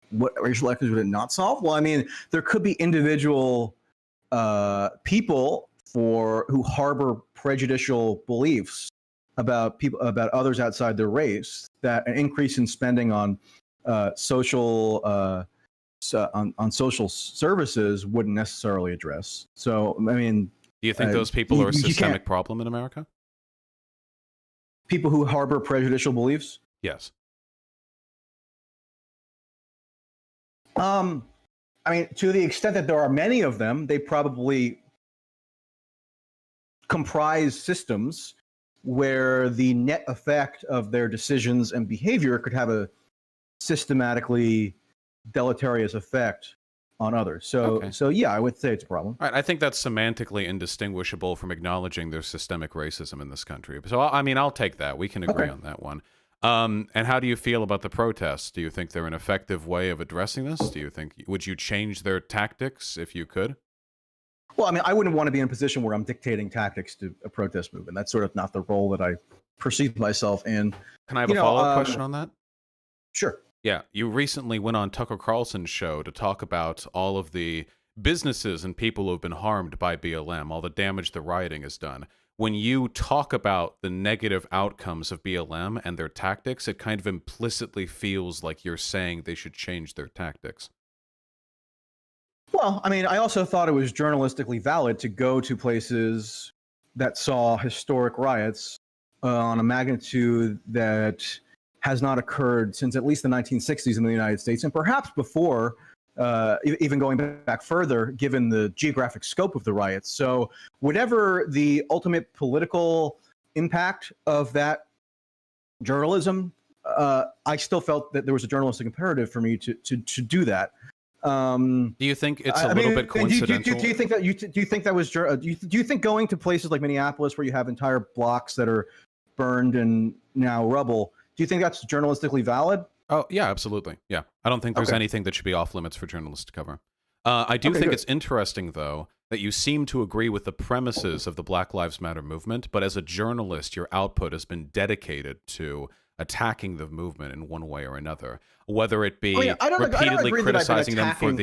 What racial inequities would it not solve? Well, I mean, there could be individual people who harbor prejudicial beliefs about others outside their race that an increase in spending on social social services wouldn't necessarily address. So I mean, Do you think those people are a you systemic can't problem in America? people who harbor prejudicial beliefs. Yes. I mean, to the extent that there are many of them, they probably comprise systems where the net effect of their decisions and behavior could have a systematically deleterious effect on others. So, Okay. so yeah, I would say it's a problem. All right, I think that's semantically indistinguishable from acknowledging there's systemic racism in this country. So, I mean, I'll take that. We can agree Okay. on that one. And how do you feel about the protests? Do you think they're an effective way of addressing this? Would you change their tactics if you could? Well, I mean, I wouldn't want to be in a position where I'm dictating tactics to a protest movement. That's sort of not the role that I perceive myself in. Can I have a follow-up question on that? Sure. Yeah, you recently went on Tucker Carlson's show to talk about all of the businesses and people who have been harmed by BLM, all the damage the rioting has done. When you talk about the negative outcomes of BLM and their tactics, it kind of implicitly feels like you're saying they should change their tactics. Well, I mean, I also thought it was journalistically valid to go to places that saw historic riots on a magnitude that has not occurred since at least the 1960s in the United States, and perhaps before, even going back further, given the geographic scope of the riots. So whatever the ultimate political impact of that journalism, I still felt that there was a journalistic imperative for me to do that. Do you think it's a little bit coincidental? Do you think that do you think that was do you think going to places like Minneapolis, where you have entire blocks that are burned and now rubble, do you think that's journalistically valid? Oh, yeah, absolutely. Yeah. I don't think there's Okay. anything that should be off limits for journalists to cover. I do think good. it's interesting, though, that you seem to agree with the premises of the Black Lives Matter movement, but as a journalist, your output has been dedicated to attacking the movement in one way or another, whether it be repeatedly criticizing them for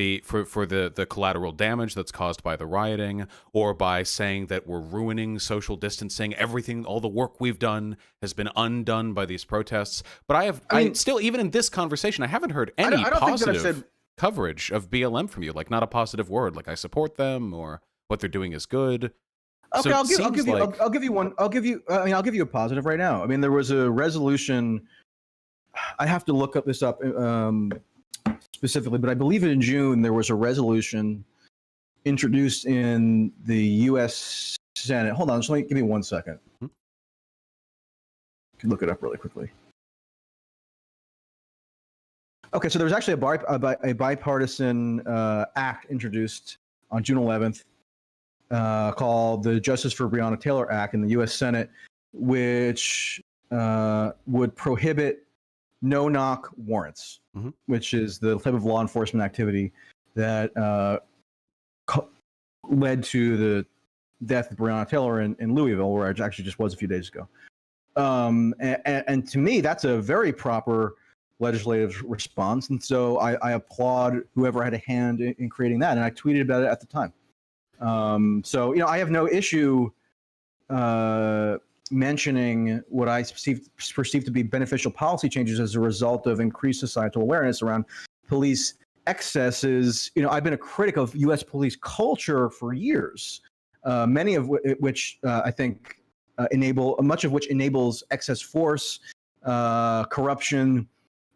the collateral damage that's caused by the rioting, or by saying that we're ruining social distancing. Everything, all the work we've done has been undone by these protests. But I still, even in this conversation, I haven't heard any positive coverage of BLM from you. Like, not a positive word, like I support them or what they're doing is good. Okay, So I'll give you one. I'll give you a positive right now. I mean, there was a resolution. I have to look this up specifically, but I believe in June there was a resolution introduced in the U.S. Senate. Hold on, give me 1 second. I can look it up really quickly. Okay, so there was actually a bipartisan act introduced on June 11th. Called the Justice for Breonna Taylor Act in the U.S. Senate, which would prohibit no-knock warrants, which is the type of law enforcement activity that led to the death of Breonna Taylor in Louisville, where I actually just was a few days ago. And to me, that's a very proper legislative response, and so I applaud whoever had a hand in creating that, and I tweeted about it at the time. So, I have no issue mentioning what I perceive to be beneficial policy changes as a result of increased societal awareness around police excesses. I've been a critic of U.S. police culture for years, many of which I think much of which enables excess force, corruption,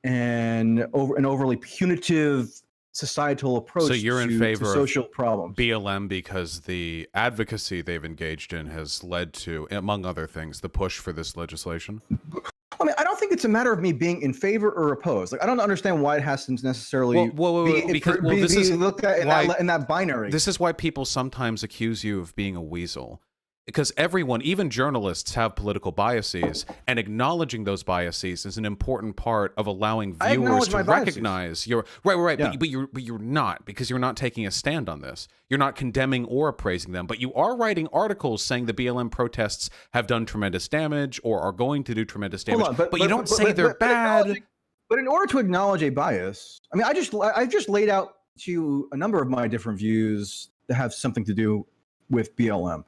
and an overly punitive societal approach. So you're in favor to social problems. BLM because the advocacy they've engaged in has led to, among other things, the push for this legislation? I mean, I don't think it's a matter of me being in favor or opposed. Like, I don't understand why it has to necessarily be looked at in that binary. This is why people sometimes accuse you of being a weasel. Because everyone, even journalists, have political biases, and acknowledging those biases is an important part of allowing viewers to recognize your right. Yeah. But you're not, because you're not taking a stand on this. You're not condemning or appraising them, but you are writing articles saying the BLM protests have done tremendous damage or are going to do tremendous damage. But you don't say they're bad. But in order to acknowledge a bias, I mean, I've just laid out to you a number of my different views that have something to do with BLM.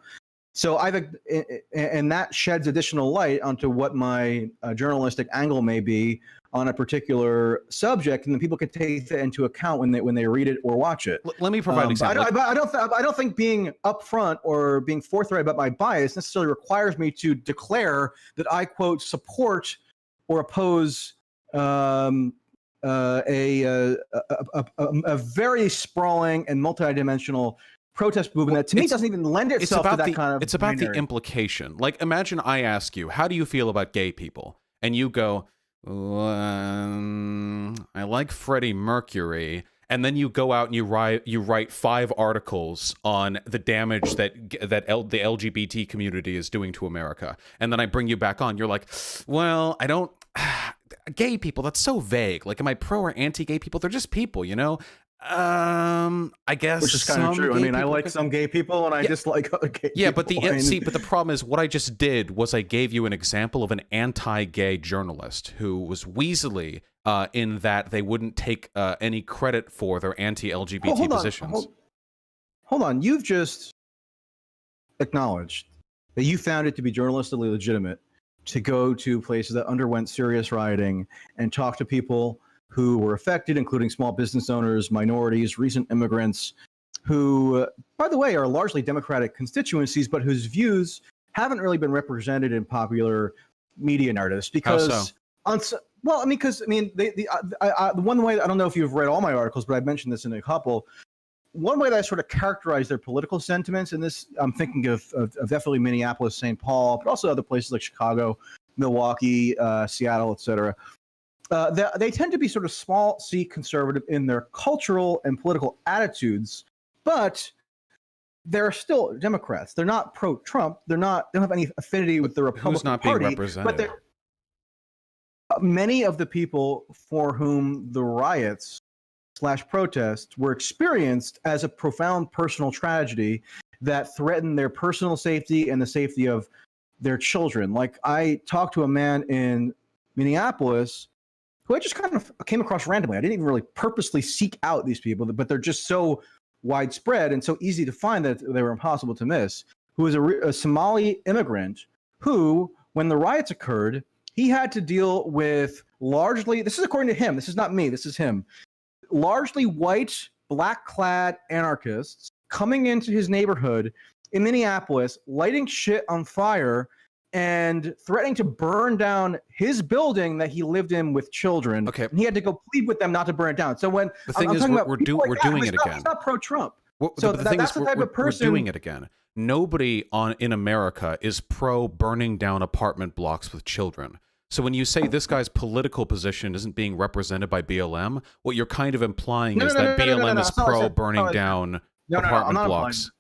So and that sheds additional light onto what my journalistic angle may be on a particular subject, and then people can take that into account when they read it or watch it. Let me provide an example. I don't think being upfront or being forthright about my bias necessarily requires me to declare that I quote support or oppose a very sprawling and multidimensional protest movement that to me doesn't even lend itself to that kind of. It's about the implication. Like, imagine I ask you, how do you feel about gay people? And you go, I like Freddie Mercury. And then you go out and you write 5 articles on the damage that the LGBT community is doing to America. And then I bring you back on. You're like, well, I don't. Gay people, that's so vague. Like, am I pro or anti-gay people? They're just people, you know? I guess, which is kind of true. I mean, I like some gay people and I dislike other gay people. But but the problem is, what I just did was I gave you an example of an anti-gay journalist who was weaselly in that they wouldn't take any credit for their anti-LGBT positions. Hold on, you've just acknowledged that you found it to be journalistically legitimate to go to places that underwent serious rioting and talk to people who were affected, including small business owners, minorities, recent immigrants, who, by the way, are largely Democratic constituencies, but whose views haven't really been represented in popular media narratives. Because, the one way, I don't know if you've read all my articles, but I've mentioned this in a couple. One way that I sort of characterize their political sentiments, and this I'm thinking of definitely Minneapolis, St. Paul, but also other places like Chicago, Milwaukee, Seattle, etc. They tend to be sort of small c conservative in their cultural and political attitudes, but they're still Democrats. They're not pro-Trump. They don't have any affinity with the Republican Who's not Party. being represented? But many of the people for whom the riots / protests were experienced as a profound personal tragedy that threatened their personal safety and the safety of their children. Like, I talked to a man in Minneapolis who I just kind of came across randomly. I didn't even really purposely seek out these people, but they're just so widespread and so easy to find that they were impossible to miss, who was a Somali immigrant who, when the riots occurred, he had to deal with largely, this is according to him, this is not me, this is him, largely white, black-clad anarchists coming into his neighborhood in Minneapolis, lighting shit on fire and threatening to burn down his building that he lived in with children. Okay. And he had to go plead with them not to burn it down. So when the thing is, we're doing it again. He's not pro-Trump. So the thing is, we're doing it again. Nobody in America is pro burning down apartment blocks with children. So when you say this guy's political position isn't being represented by BLM, what you're kind of implying is that BLM is pro burning down apartment blocks.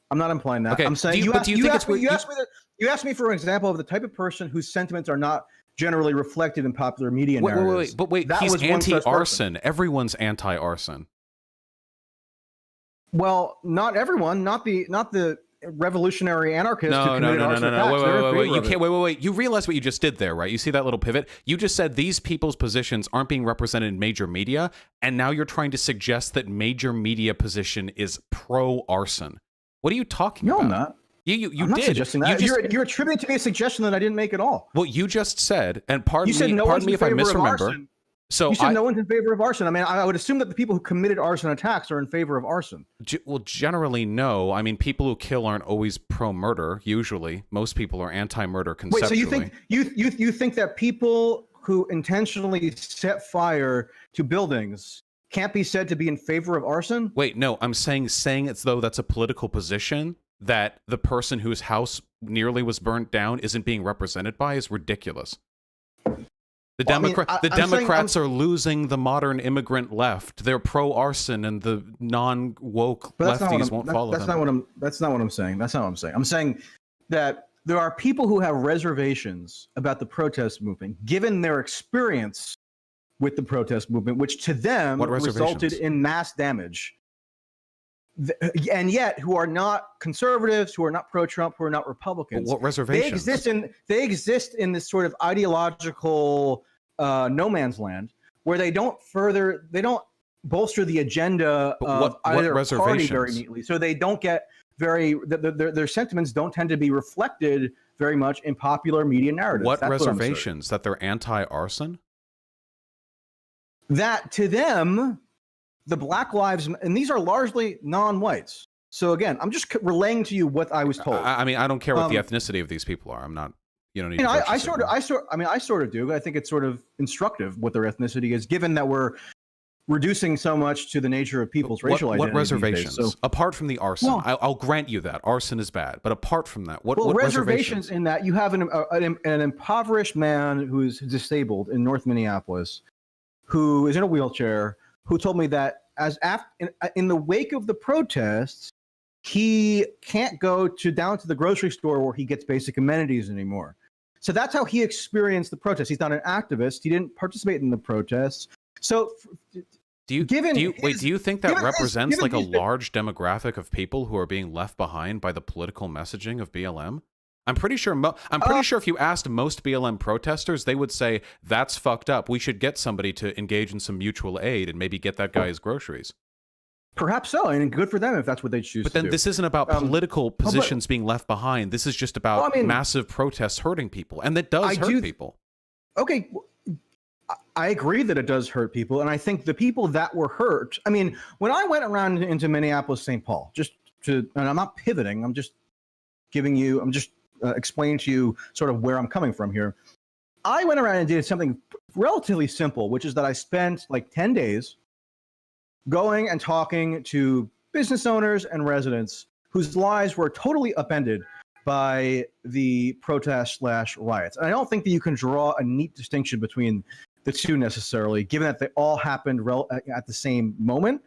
I'm not implying that. Okay. I'm saying you asked me for an example of the type of person whose sentiments are not generally reflected in popular media narratives. Wait, he's anti-arson. Everyone's anti-arson. Well, not everyone, not the revolutionary anarchists who committed arson attacks. Wait. You realize what you just did there, right? You see that little pivot? You just said these people's positions aren't being represented in major media, and now you're trying to suggest that major media position is pro-arson. What are you talking about? No, I'm not. You I'm not suggesting that. You're attributing to me a suggestion that I didn't make at all. Well, you just said, and pardon me if I misremember. So you said no one's in favor of arson. I mean, I would assume that the people who committed arson attacks are in favor of arson. Well, generally, no. I mean, people who kill aren't always pro-murder. Usually, most people are anti-murder conceptually. Wait, so you think that people who intentionally set fire to buildings can't be said to be in favor of arson? Wait, no. I'm saying it's though that's a political position that the person whose house nearly was burnt down isn't being represented by is ridiculous. The Democrats are losing the modern immigrant left. They're pro-arson, and the non-woke lefties won't follow them. That's not what I'm saying. That's not what I'm saying. I'm saying that there are people who have reservations about the protest movement, given their experience with the protest movement, which to them resulted in mass damage. And yet, who are not conservatives, who are not pro-Trump, who are not Republicans. What reservations? They exist in this sort of ideological no man's land where they don't bolster the agenda of either party very neatly. So they don't get their sentiments don't tend to be reflected very much in popular media narratives. What That's reservations? That they're anti-arson? That to them, the Black Lives, and these are largely non-whites. So again, I'm just relaying to you what I was told. I mean, I don't care what the ethnicity of these people are. I'm not. You don't need. I sort of do. But I think it's sort of instructive what their ethnicity is, given that we're reducing so much to the nature of people's racial identities. What reservations? So, apart from the arson, well, I'll grant you that arson is bad. But apart from that, what reservations in that you have an impoverished man who is disabled in North Minneapolis, who is in a wheelchair, who told me that in the wake of the protests, he can't go down to the grocery store where he gets basic amenities anymore. So that's how he experienced the protest. He's not an activist. He didn't participate in the protests. So do you think that represents like a large demographic of people who are being left behind by the political messaging of BLM? I'm pretty sure if you asked most BLM protesters, they would say that's fucked up. We should get somebody to engage in some mutual aid and maybe get that guy his groceries. Perhaps so, and good for them if that's what they choose to do. But then this isn't about political positions being left behind. This is just about massive protests hurting people, and that does hurt people. Okay, I agree that it does hurt people, and I think the people that were hurt. I mean, when I went around into Minneapolis, St. Paul, and I'm not pivoting. I'm just explaining to you sort of where I'm coming from here. I went around and did something relatively simple, which is that I spent like 10 days going and talking to business owners and residents whose lives were totally upended by the protests/riots. And I don't think that you can draw a neat distinction between the two necessarily, given that they all happened at the same moment.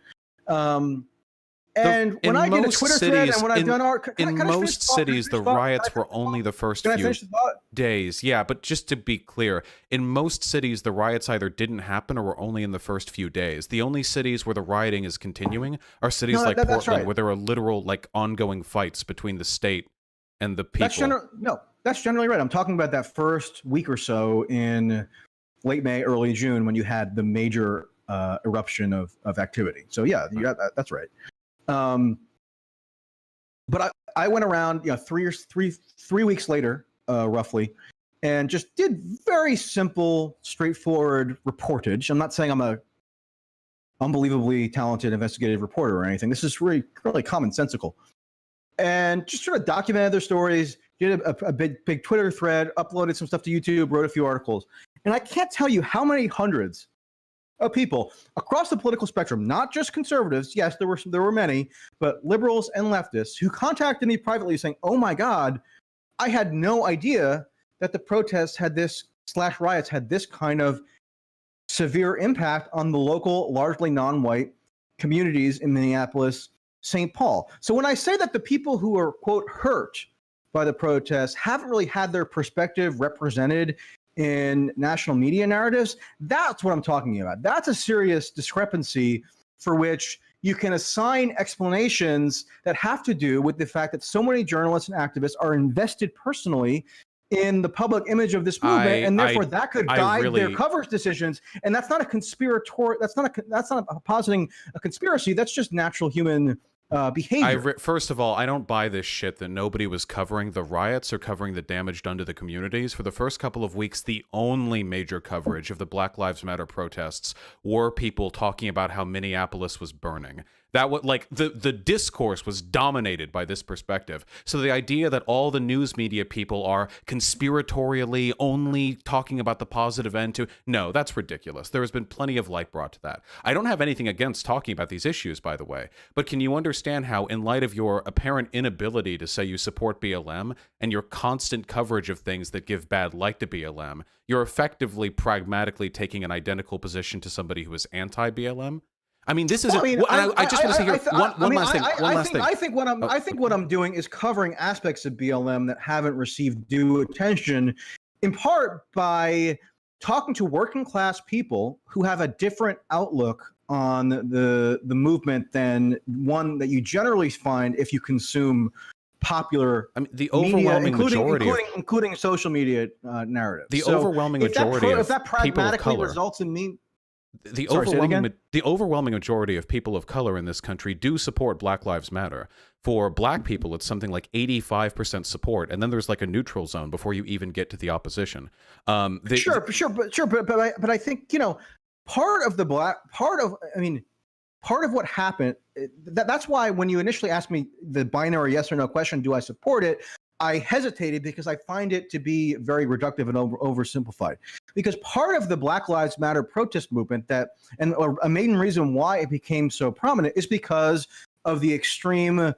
And when I did a Twitter thread and when I've done art, in most cities, the riots were only the first few days. Yeah, but just to be clear, in most cities, the riots either didn't happen or were only in the first few days. The only cities where the rioting is continuing are cities like Portland, where there are literal, like, ongoing fights between the state and the people. That's generally right. I'm talking about that first week or so in late May, early June, when you had the major eruption of activity. So yeah, that's right. But I went around, 3 weeks later, roughly, and just did very simple, straightforward reportage. I'm not saying I'm a unbelievably talented investigative reporter or anything. This is really commonsensical. And just sort of documented their stories, did a big Twitter thread, uploaded some stuff to YouTube, wrote a few articles. And I can't tell you how many hundreds of people across the political spectrum, not just conservatives. Yes, there were many, but liberals and leftists who contacted me privately saying, "Oh my God, I had no idea that the protests riots had this kind of severe impact on the local, largely non-white communities in Minneapolis, St. Paul." So when I say that the people who are, quote, hurt by the protests haven't really had their perspective represented in national media narratives, that's what I'm talking about. That's a serious discrepancy for which you can assign explanations that have to do with the fact that so many journalists and activists are invested personally in the public image of this movement, and therefore that could guide their coverage decisions. And that's not a conspiratorial. That's not positing a conspiracy. That's just natural human behavior. First of all, I don't buy this shit that nobody was covering the riots or covering the damage done to the communities. For the first couple of weeks, the only major coverage of the Black Lives Matter protests were people talking about how Minneapolis was burning. That was like the discourse was dominated by this perspective. So the idea that all the news media people are conspiratorially only talking about the positive end no, that's ridiculous. There has been plenty of light brought to that. I don't have anything against talking about these issues, by the way, but can you understand how, in light of your apparent inability to say you support BLM and your constant coverage of things that give bad light to BLM, you're effectively pragmatically taking an identical position to somebody who is anti-BLM? I mean, this is. I just want to say here one last thing. I think what I'm doing is covering aspects of BLM that haven't received due attention, in part by talking to working class people who have a different outlook on the movement than one that you generally find if you consume popular the overwhelming media, including social media narrative. The overwhelming majority of if that pragmatically results in me. Sorry, say it again? The overwhelming majority of people of color in this country do support Black Lives Matter. For black people, it's something like 85% support, and then there's like a neutral zone before you even get to the opposition. Sure, but I think, you know, part of what happened, that's why when you initially asked me the binary yes or no question, do I support it? I hesitated because I find it to be very reductive and oversimplified. Because part of the Black Lives Matter protest movement and a main reason why it became so prominent is because of the extreme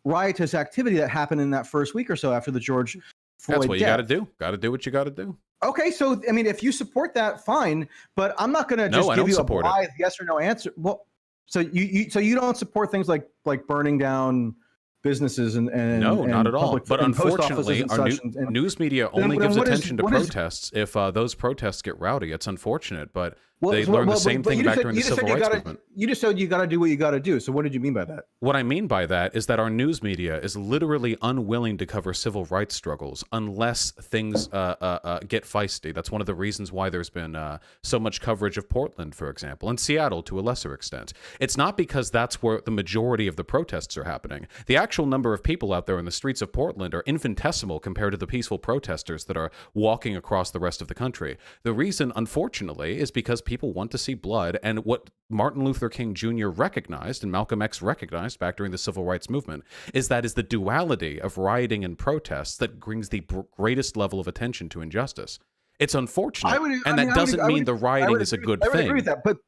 riotous activity that happened in that first week or so after the George Floyd That's what death. you got to do. Got to do what you got to do. Okay, so I mean, if you support that, fine. But I'm not going to just give you a blithe yes or no answer. Well, so you don't support things like burning down businesses and no, and not at all. But unfortunately, our news media only gives attention to protests if those protests get rowdy. It's unfortunate, but they learned the same thing back during the civil rights movement. You just said you got to do what you got to do. So what did you mean by that? What I mean by that is that our news media is literally unwilling to cover civil rights struggles unless things get feisty. That's one of the reasons why there's been so much coverage of Portland, for example, and Seattle to a lesser extent. It's not because that's where the majority of the protests are happening. The actual number of people out there in the streets of Portland are infinitesimal compared to the peaceful protesters that are walking across the rest of the country. The reason, unfortunately, is because people want to see blood, and what Martin Luther King Jr. recognized and Malcolm X recognized back during the civil rights movement is the duality of rioting and protests that brings the greatest level of attention to injustice. It's unfortunate, that doesn't mean the rioting is a good thing. I would agree with that, but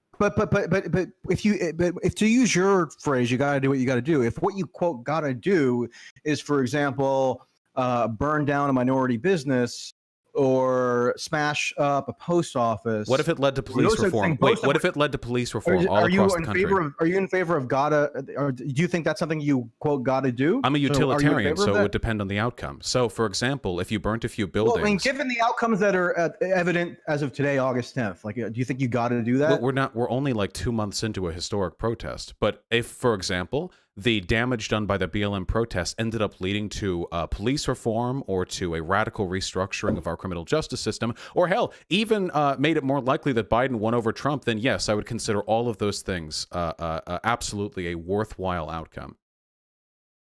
if to use your phrase, you got to do what you got to do. If what you quote got to do is, for example, burn down a minority business or smash up a post office. What if it led to police reform? Wait, what if it led to police reform all across the country? Are you in favor of gotta, or do you think that's something you, quote, gotta do? I'm a utilitarian, so it would depend on the outcome. So, for example, if you burnt a few buildings... Well, I mean, given the outcomes that are evident as of today, August 10th, like, do you think you gotta do that? Well, we're only like 2 months into a historic protest. But if, for example, the damage done by the BLM protests ended up leading to police reform or to a radical restructuring of our criminal justice system, or hell, even made it more likely that Biden won over Trump, then yes, I would consider all of those things absolutely a worthwhile outcome.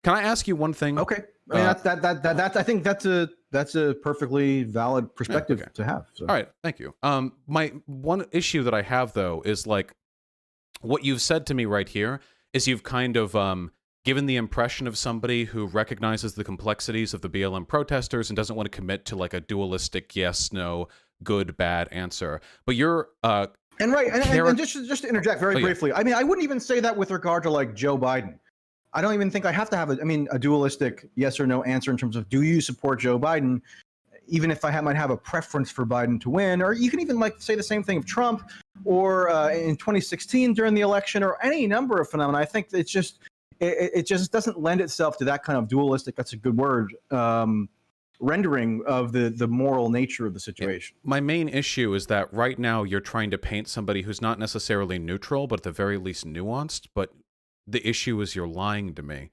Can I ask you one thing? Okay, I mean, I think that's a perfectly valid perspective to have. So. All right, thank you. My one issue that I have though is like what you've said to me right here is you've kind of given the impression of somebody who recognizes the complexities of the BLM protesters and doesn't want to commit to like a dualistic yes, no, good, bad answer. But you're and just to interject very briefly, I mean, I wouldn't even say that with regard to like Joe Biden. I don't even think I have to have a dualistic yes or no answer in terms of do you support Joe Biden, even if I might have a preference for Biden to win, or you can even like say the same thing of Trump or in 2016 during the election or any number of phenomena. I think it just doesn't lend itself to that kind of dualistic, that's a good word, rendering of the moral nature of the situation. My main issue is that right now you're trying to paint somebody who's not necessarily neutral, but at the very least nuanced. But the issue is you're lying to me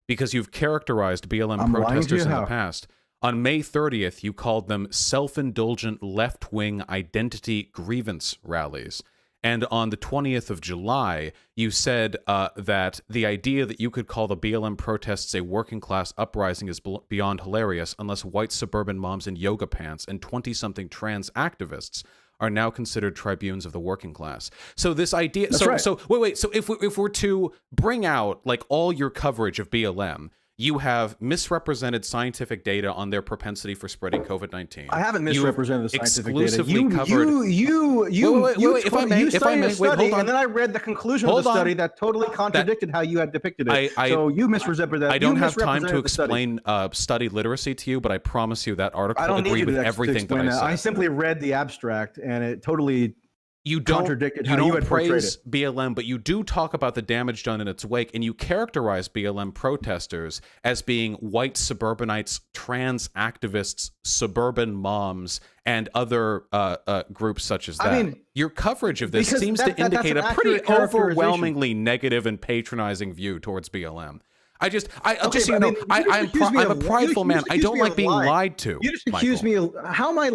because you've characterized BLM protesters in the past. On May 30th, you called them self-indulgent left-wing identity grievance rallies. And on the 20th of July, you said that the idea that you could call the BLM protests a working-class uprising is beyond hilarious unless white suburban moms in yoga pants and 20-something trans activists are now considered tribunes of the working class. So this idea... So wait. So if we're to bring out like all your coverage of BLM... You have misrepresented scientific data on their propensity for spreading COVID-19. I haven't misrepresented the scientific exclusively data. Covered. Wait, if I may, hold on. And then I read the conclusion of the study that totally contradicted how you had depicted it. So you misrepresented that. I don't have time to explain study literacy to you, but I promise you that article agreed with everything that I said. I simply read the abstract, and it totally... You don't praise BLM, but you do talk about the damage done in its wake, and you characterize BLM protesters as being white suburbanites, trans activists, suburban moms, and other groups such as that. I mean, your coverage of this seems to indicate a pretty overwhelmingly negative and patronizing view towards BLM. I just Okay, just so but you I know, mean, you just accuse me I'm a of- you prideful man. just I accuse don't me like of being lying. lied to. You just accuse me of how am I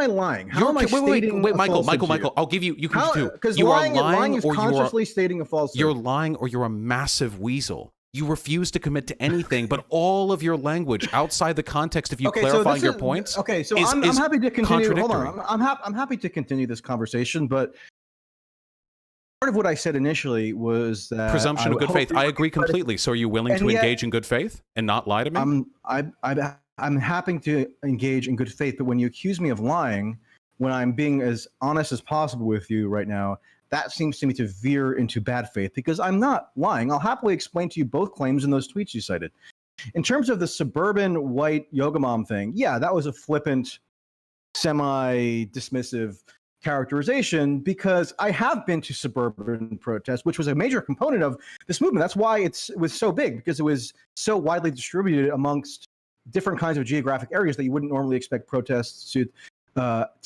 lying? How am I stating wait, a Michael, falsehood to you? Michael. I'll give you. You can How? do. Because You are lying is or you are consciously stating a falsehood. you're lying, or you're a massive weasel. You refuse to commit to anything, but all of your language outside the context of you clarifying your points. Okay, so is I'm happy to continue. Hold contradictory. on, I'm happy to continue this conversation, but part of what I said initially was that Presumption of good faith. I agree completely. So are you willing to engage in good faith and not lie to me? I'm happy to engage in good faith, but when you accuse me of lying, when I'm being as honest as possible with you right now, that seems to me to veer into bad faith because I'm not lying. I'll happily explain to you both claims in those tweets you cited. In terms of the suburban white yoga mom thing, yeah, that was a flippant, semi-dismissive characterization because I have been to suburban protests, which was a major component of this movement. That's why it was so big, because it was so widely distributed amongst different kinds of geographic areas that you wouldn't normally expect protests to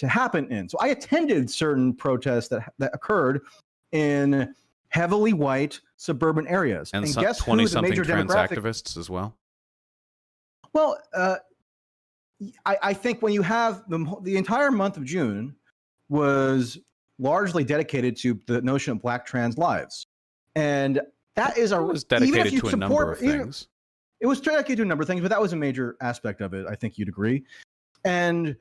happen in. So I attended certain protests that occurred in heavily white suburban areas. And guess 20-something who the major trans demographic activists as well. Well, I think when you have the entire month of June was largely dedicated to the notion of Black trans lives, and that is It was dedicated to a number of things. It was dedicated to a number of things, but that was a major aspect of it. I think you'd agree. And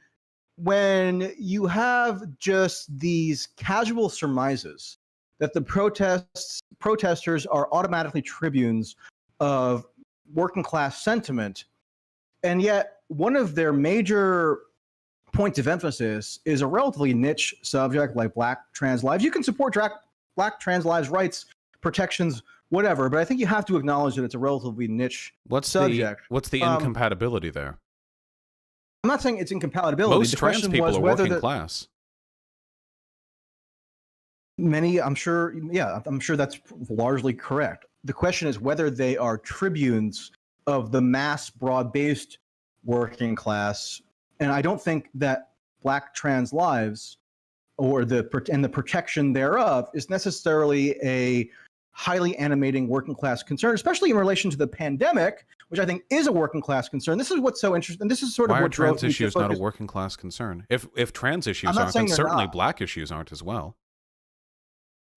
when you have just these casual surmises that the protesters are automatically tribunes of working class sentiment, and yet one of their major points of emphasis is a relatively niche subject like Black trans lives. You can support Black trans lives rights, protections, whatever, but I think you have to acknowledge that it's a relatively niche subject. What's the incompatibility there? I'm not saying it's incompatibility. Most trans people are working class. Many, I'm sure that's largely correct. The question is whether they are tribunes of the mass, broad-based working class, and I don't think that Black trans lives or the protection thereof is necessarily a highly animating working class concern, especially in relation to the pandemic, which I think is a working class concern. This is what's so interesting. This is sort of what trans issues not a working class concern. If trans issues aren't, then certainly Black issues aren't as well.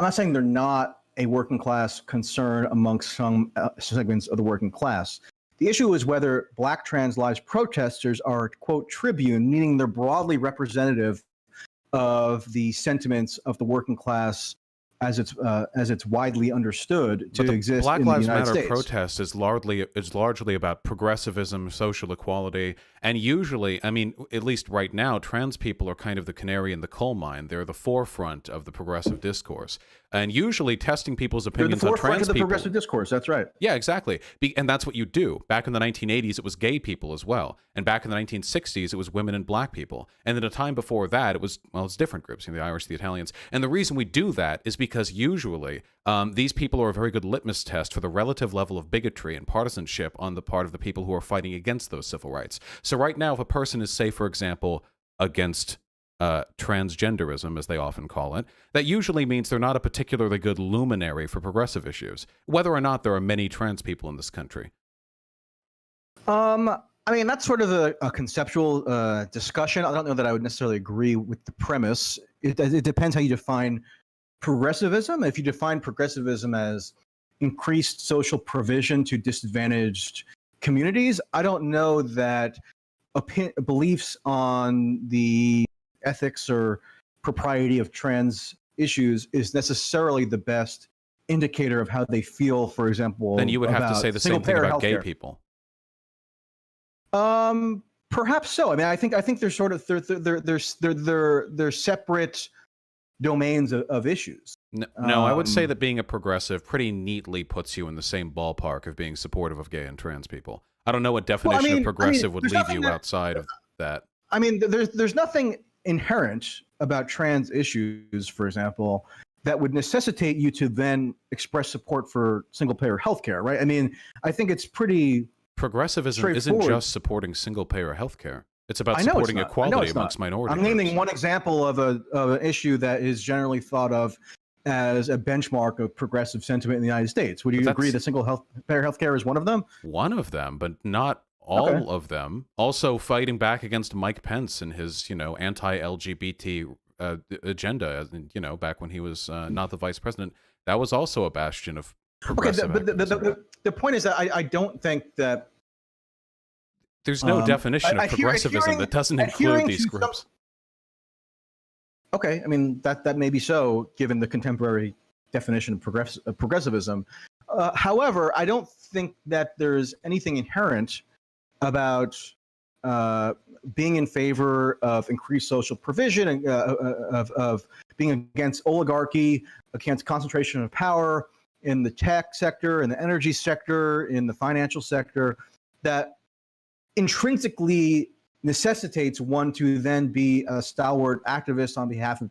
I'm not saying they're not a working class concern amongst some segments of the working class. The issue is whether Black trans lives protesters are, quote, tribune, meaning they're broadly representative of the sentiments of the working class as it's widely understood to exist Black in the Lives United Matter States. protest is largely about progressivism, social equality, and usually, I mean, at least right now, trans people are kind of the canary in the coal mine. They're the forefront of the progressive discourse, and usually testing people's opinions on trans people. They're the forefront of the progressive discourse. That's right. Yeah, exactly. And that's what you do. Back in the 1980s, it was gay people as well, and back in the 1960s, it was women and Black people, and then a time before that, it's different groups, the Irish, the Italians, and the reason we do that is because usually these people are a very good litmus test for the relative level of bigotry and partisanship on the part of the people who are fighting against those civil rights. So right now, if a person is, say, for example, against transgenderism, as they often call it, that usually means they're not a particularly good luminary for progressive issues, whether or not there are many trans people in this country. I mean, that's sort of a conceptual discussion. I don't know that I would necessarily agree with the premise. It depends how you define progressivism. If you define progressivism as increased social provision to disadvantaged communities, I don't know that beliefs on the ethics or propriety of trans issues is necessarily the best indicator of how they feel, for example. Then you would have to say the same thing about gay people. Perhaps so. I mean, I think they're sort of they're separate domains of issues. No, I would say that being a progressive pretty neatly puts you in the same ballpark of being supportive of gay and trans people. I don't know what definition of progressive would leave you outside of that. I mean, there's nothing inherent about trans issues, for example, that would necessitate you to then express support for single-payer healthcare, right? I mean, I think it's pretty progressivism isn't just supporting single-payer healthcare. It's about supporting equality amongst minority groups. I'm naming one example of an issue that is generally thought of as a benchmark of progressive sentiment in the United States. Would you agree that single-payer healthcare is one of them? One of them, but not all of them. Also, fighting back against Mike Pence and his, anti-LGBT agenda, back when he was not the vice president. That was also a bastion of progressive activism. The point is that I don't think that there's no definition of progressivism that doesn't include these groups. Okay, I mean, that may be so, given the contemporary definition of progressivism. However, I don't think that there's anything inherent about being in favor of increased social provision, and of being against oligarchy, against concentration of power in the tech sector, in the energy sector, in the financial sector, that intrinsically necessitates one to then be a stalwart activist on behalf of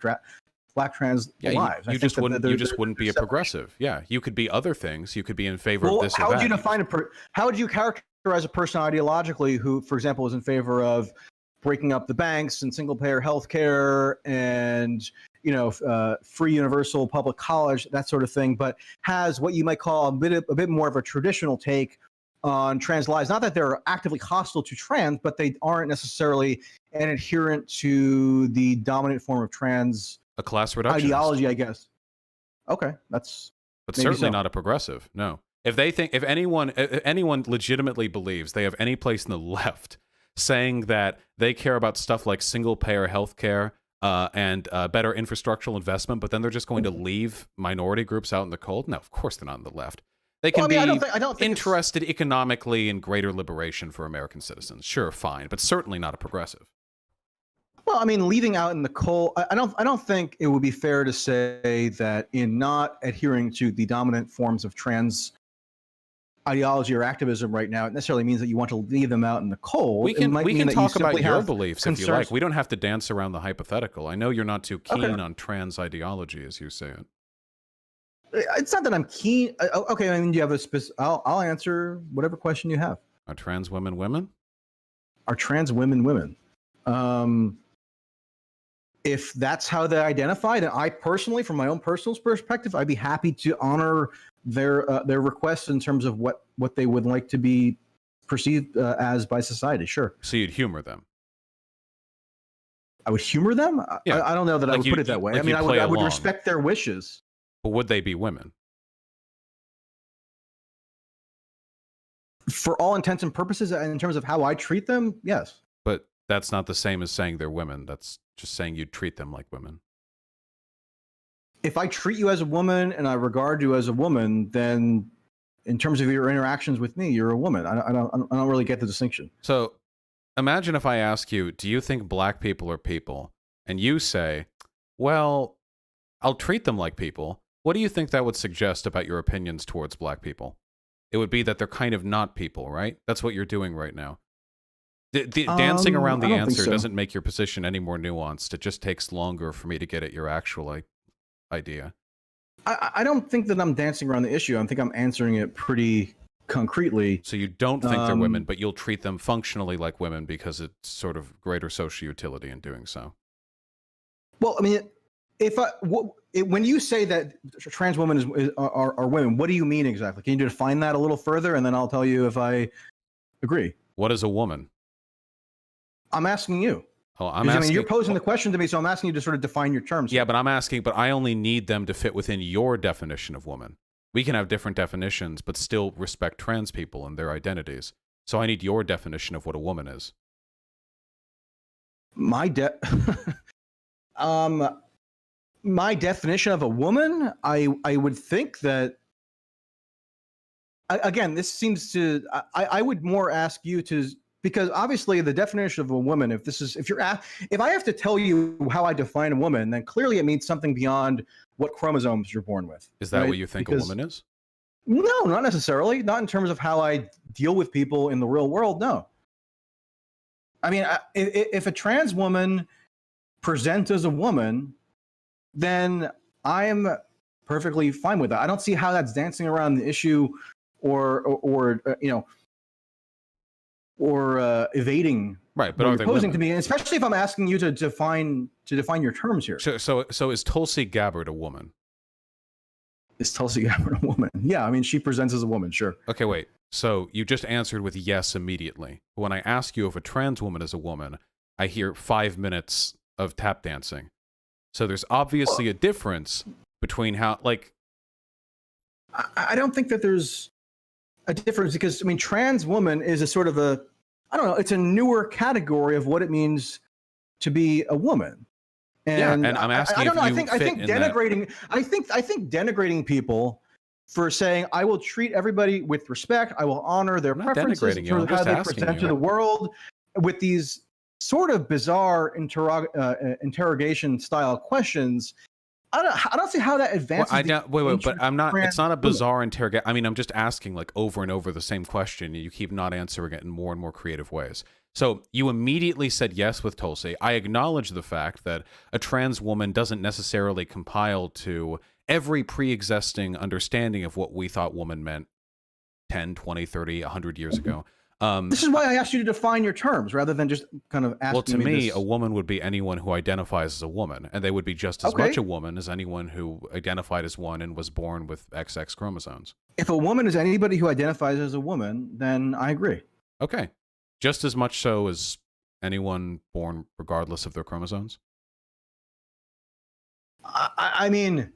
Black trans lives. You just wouldn't be a progressive. Yeah, you could be other things. You could be in favor of this. How would you define how would you characterize a person ideologically who, for example, is in favor of breaking up the banks and single-payer healthcare and free universal public college, that sort of thing, but has what you might call a bit more of a traditional take on trans lives? Not that they're actively hostile to trans, but they aren't necessarily an adherent to the dominant form of trans a class reductionist ideology, I guess. Okay, but certainly not a progressive. No. If anyone legitimately believes they have any place in the left saying that they care about stuff like single-payer healthcare and better infrastructural investment, but then they're just going to leave minority groups out in the cold, no, of course they're not on the left. They can be interested economically in greater liberation for American citizens. Sure, fine, but certainly not a progressive. Well, I mean, leaving out in the cold, I don't think it would be fair to say that in not adhering to the dominant forms of trans ideology or activism right now, it necessarily means that you want to leave them out in the cold. We can talk about your beliefs if you like. We don't have to dance around the hypothetical. I know you're not too keen on trans ideology, as you say it. It's not that I'm keen. Okay, I mean, do you have a specific? I'll answer whatever question you have. Are trans women women? Are trans women women? If that's how they identify, then I personally, from my own personal perspective, I'd be happy to honor their requests in terms of what they would like to be perceived as by society. Sure. So you'd humor them. I would humor them. Yeah. I don't know that I would put it that way. I mean, I would respect their wishes. But would they be women? For all intents and purposes, in terms of how I treat them, yes. But that's not the same as saying they're women. That's just saying you'd treat them like women. If I treat you as a woman and I regard you as a woman, then in terms of your interactions with me, you're a woman. I don't really get the distinction. So imagine if I ask you, do you think Black people are people? And you say, well, I'll treat them like people. What do you think that would suggest about your opinions towards Black people? It would be that they're kind of not people, right? That's what you're doing right now. Dancing around the answer doesn't make your position any more nuanced. It just takes longer for me to get at your actual idea. I don't think that I'm dancing around the issue. I think I'm answering it pretty concretely. So you don't think they're women, but you'll treat them functionally like women because it's sort of greater social utility in doing so. Well, I mean, when you say that trans women are women, what do you mean exactly? Can you define that a little further, and then I'll tell you if I agree. What is a woman? I'm asking you. Oh, I mean, you're posing the question to me, so I'm asking you to sort of define your terms. Yeah, but I only need them to fit within your definition of woman. We can have different definitions, but still respect trans people and their identities. So I need your definition of what a woman is. My definition of a woman, I would think that, again, this seems to, I would more ask you to, because obviously the definition of a woman, if I have to tell you how I define a woman, then clearly it means something beyond what chromosomes you're born with. Is that what you think a woman is? No, not necessarily. Not in terms of how I deal with people in the real world. No. I mean, if a trans woman presents as a woman, then I am perfectly fine with that. I don't see how that's dancing around the issue or evading. Right, but are they posing to me, and especially if I'm asking you to define your terms here. So is Tulsi Gabbard a woman? Is Tulsi Gabbard a woman? Yeah, I mean, she presents as a woman, sure. Okay, wait. So you just answered with yes immediately. When I ask you if a trans woman is a woman, I hear 5 minutes of tap dancing. So there's obviously a difference between how, like... I don't think that there's a difference because, I mean, trans woman is a sort of a, I don't know, it's a newer category of what it means to be a woman. And, and I'm asking I don't know. if you I think fit in denigrating. that. I think denigrating people for saying I will treat everybody with respect. I will honor their preferences in terms of how they present to the world with these sort of bizarre interrogation style questions. I don't see how that advances. But I'm not. It's not a bizarre interrogation. I mean, I'm just asking like over and over the same question, and you keep not answering it in more and more creative ways. So you immediately said yes with Tulsi. I acknowledge the fact that a trans woman doesn't necessarily compile to every pre-existing understanding of what we thought woman meant 10, 20, 30, 100 years ago. This is why I asked you to define your terms rather than just kind of asking. Well, to me, a woman would be anyone who identifies as a woman, and they would be just as much a woman as anyone who identified as one and was born with XX chromosomes. If a woman is anybody who identifies as a woman, then I agree. Okay. Just as much so as anyone born regardless of their chromosomes? I mean,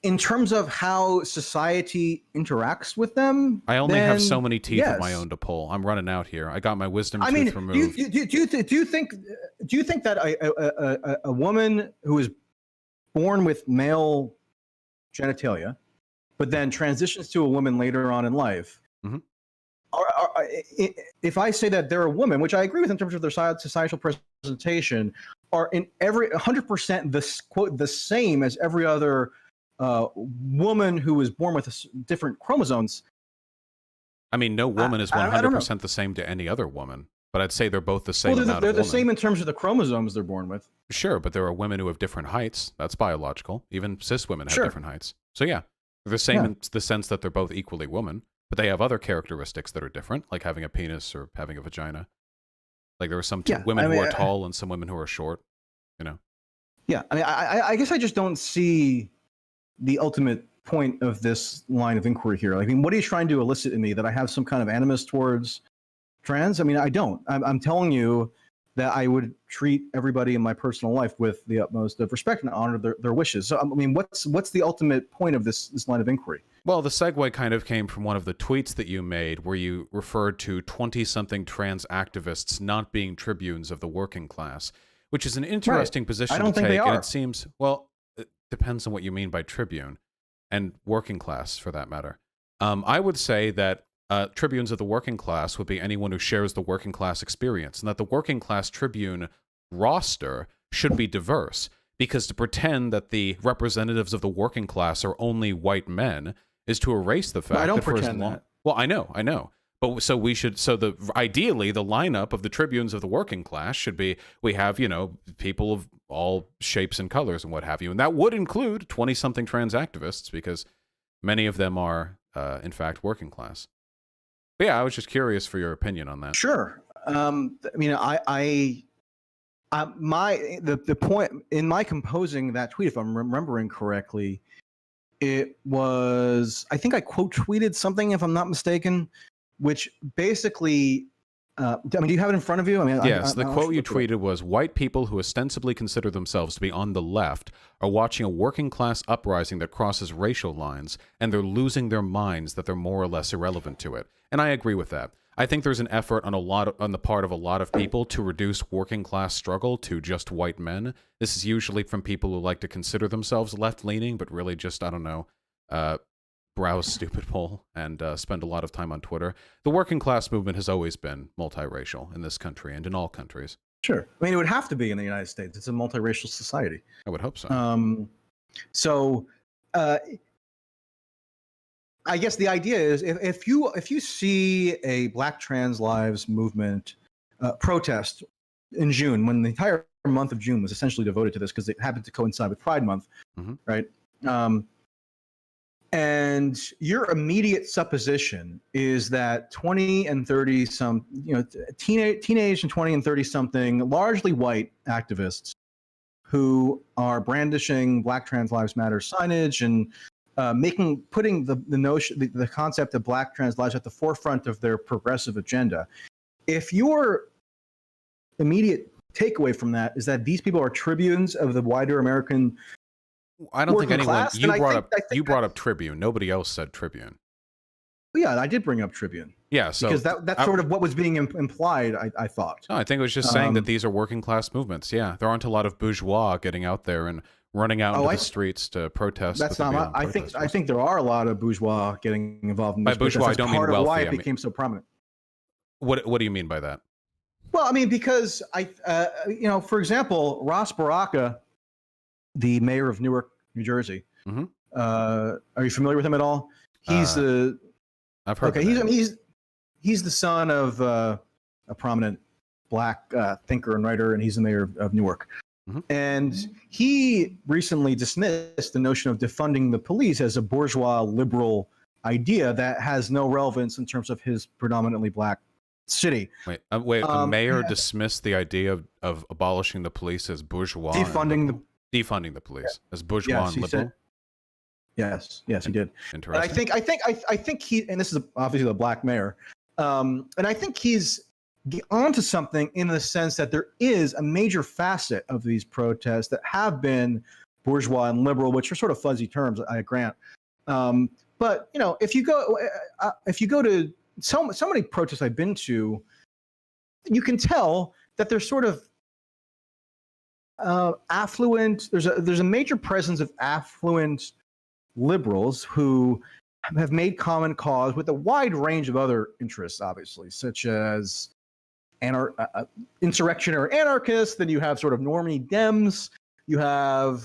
in terms of how society interacts with them, I only have so many teeth of my own to pull. I'm running out here. I got my wisdom tooth removed. Do you think that a woman who is born with male genitalia, but then transitions to a woman later on in life, if I say that they're a woman, which I agree with in terms of their societal presentation, are in every 100% the same as every other woman who was born with different chromosomes. I mean, no woman is 100% the same to any other woman, but I'd say they're both the same. Well, they're the same in terms of the chromosomes they're born with. Sure, but there are women who have different heights. That's biological. Even cis women have different heights. So yeah, they're the same in the sense that they're both equally women, but they have other characteristics that are different, like having a penis or having a vagina. Like there are some women who are tall and some women who are short, you know? Yeah, I mean, I guess I just don't see the ultimate point of this line of inquiry here. I mean, what are you trying to elicit in me? That I have some kind of animus towards trans? I mean, I don't. I'm telling you that I would treat everybody in my personal life with the utmost of respect and honor their wishes. So, I mean, what's the ultimate point of this line of inquiry? Well, the segue kind of came from one of the tweets that you made where you referred to 20-something trans activists not being tribunes of the working class, which is an interesting position to take. And it seems, well, it depends on what you mean by tribune and working class for that matter. I would say that tribunes of the working class would be anyone who shares the working class experience, and that the working class tribune roster should be diverse, because to pretend that the representatives of the working class are only white men is to erase the fact I don't that pretend that. Well, I know. But so we should, ideally the lineup of the tribunes of the working class should be, we have, people of all shapes and colors and what have you. And that would include 20-something trans activists, because many of them are, in fact, working class. But yeah, I was just curious for your opinion on that. Sure. I mean, the point in my composing that tweet, if I'm remembering correctly, it was, I think I quote tweeted something, if I'm not mistaken, which basically, I mean, do you have it in front of you? I mean, yes, the quote you tweeted was, white people who ostensibly consider themselves to be on the left are watching a working class uprising that crosses racial lines, and they're losing their minds that they're more or less irrelevant to it. And I agree with that. I think there's an effort on the part of a lot of people to reduce working class struggle to just white men. This is usually from people who like to consider themselves left-leaning, but really just, I don't know, browse stupid poll and spend a lot of time on Twitter. The working class movement has always been multiracial in this country and in all countries. Sure. I mean, it would have to be in the United States. It's a multiracial society. I would hope so. I guess the idea is if you see a Black Trans Lives Movement protest in June, when the entire month of June was essentially devoted to this because it happened to coincide with Pride Month, right? And your immediate supposition is that 20 and 30 teenage and 20 and 30 something, largely white activists who are brandishing Black Trans Lives Matter signage and putting the concept of Black trans lives at the forefront of their progressive agenda. If your immediate takeaway from that is that these people are tribunes of the wider American I don't think working anyone. class, You brought up tribune. Nobody else said tribune. Yeah, I did bring up tribune. Yeah, so because that's sort of what was being implied. I thought. No, I think it was just saying that these are working class movements. Yeah, there aren't a lot of bourgeois getting out there and running out into the streets to protest. That's not. I think there are a lot of bourgeois getting involved in this. By bourgeois, I don't mean wealthy. Why it became so prominent. What do you mean by that? Well, I mean because for example, Ross Baraka, the mayor of Newark, New Jersey. Mm-hmm. Are you familiar with him at all? He's I've heard. Okay, he's the son of a prominent Black thinker and writer, and he's the mayor of Newark. Mm-hmm. And he recently dismissed the notion of defunding the police as a bourgeois liberal idea that has no relevance in terms of his predominantly Black city. Wait, the mayor dismissed the idea of abolishing the police as bourgeois, defunding the police as bourgeois and liberal. Yes, he did. Interesting. And I think he, and this is obviously the Black mayor, and I think he's onto something in the sense that there is a major facet of these protests that have been bourgeois and liberal, which are sort of fuzzy terms, I grant. But if you go to so many protests I've been to, you can tell that there's sort of affluent. There's a major presence of affluent liberals who have made common cause with a wide range of other interests, obviously, such as insurrection or anarchists. Then you have sort of normie Dems. You have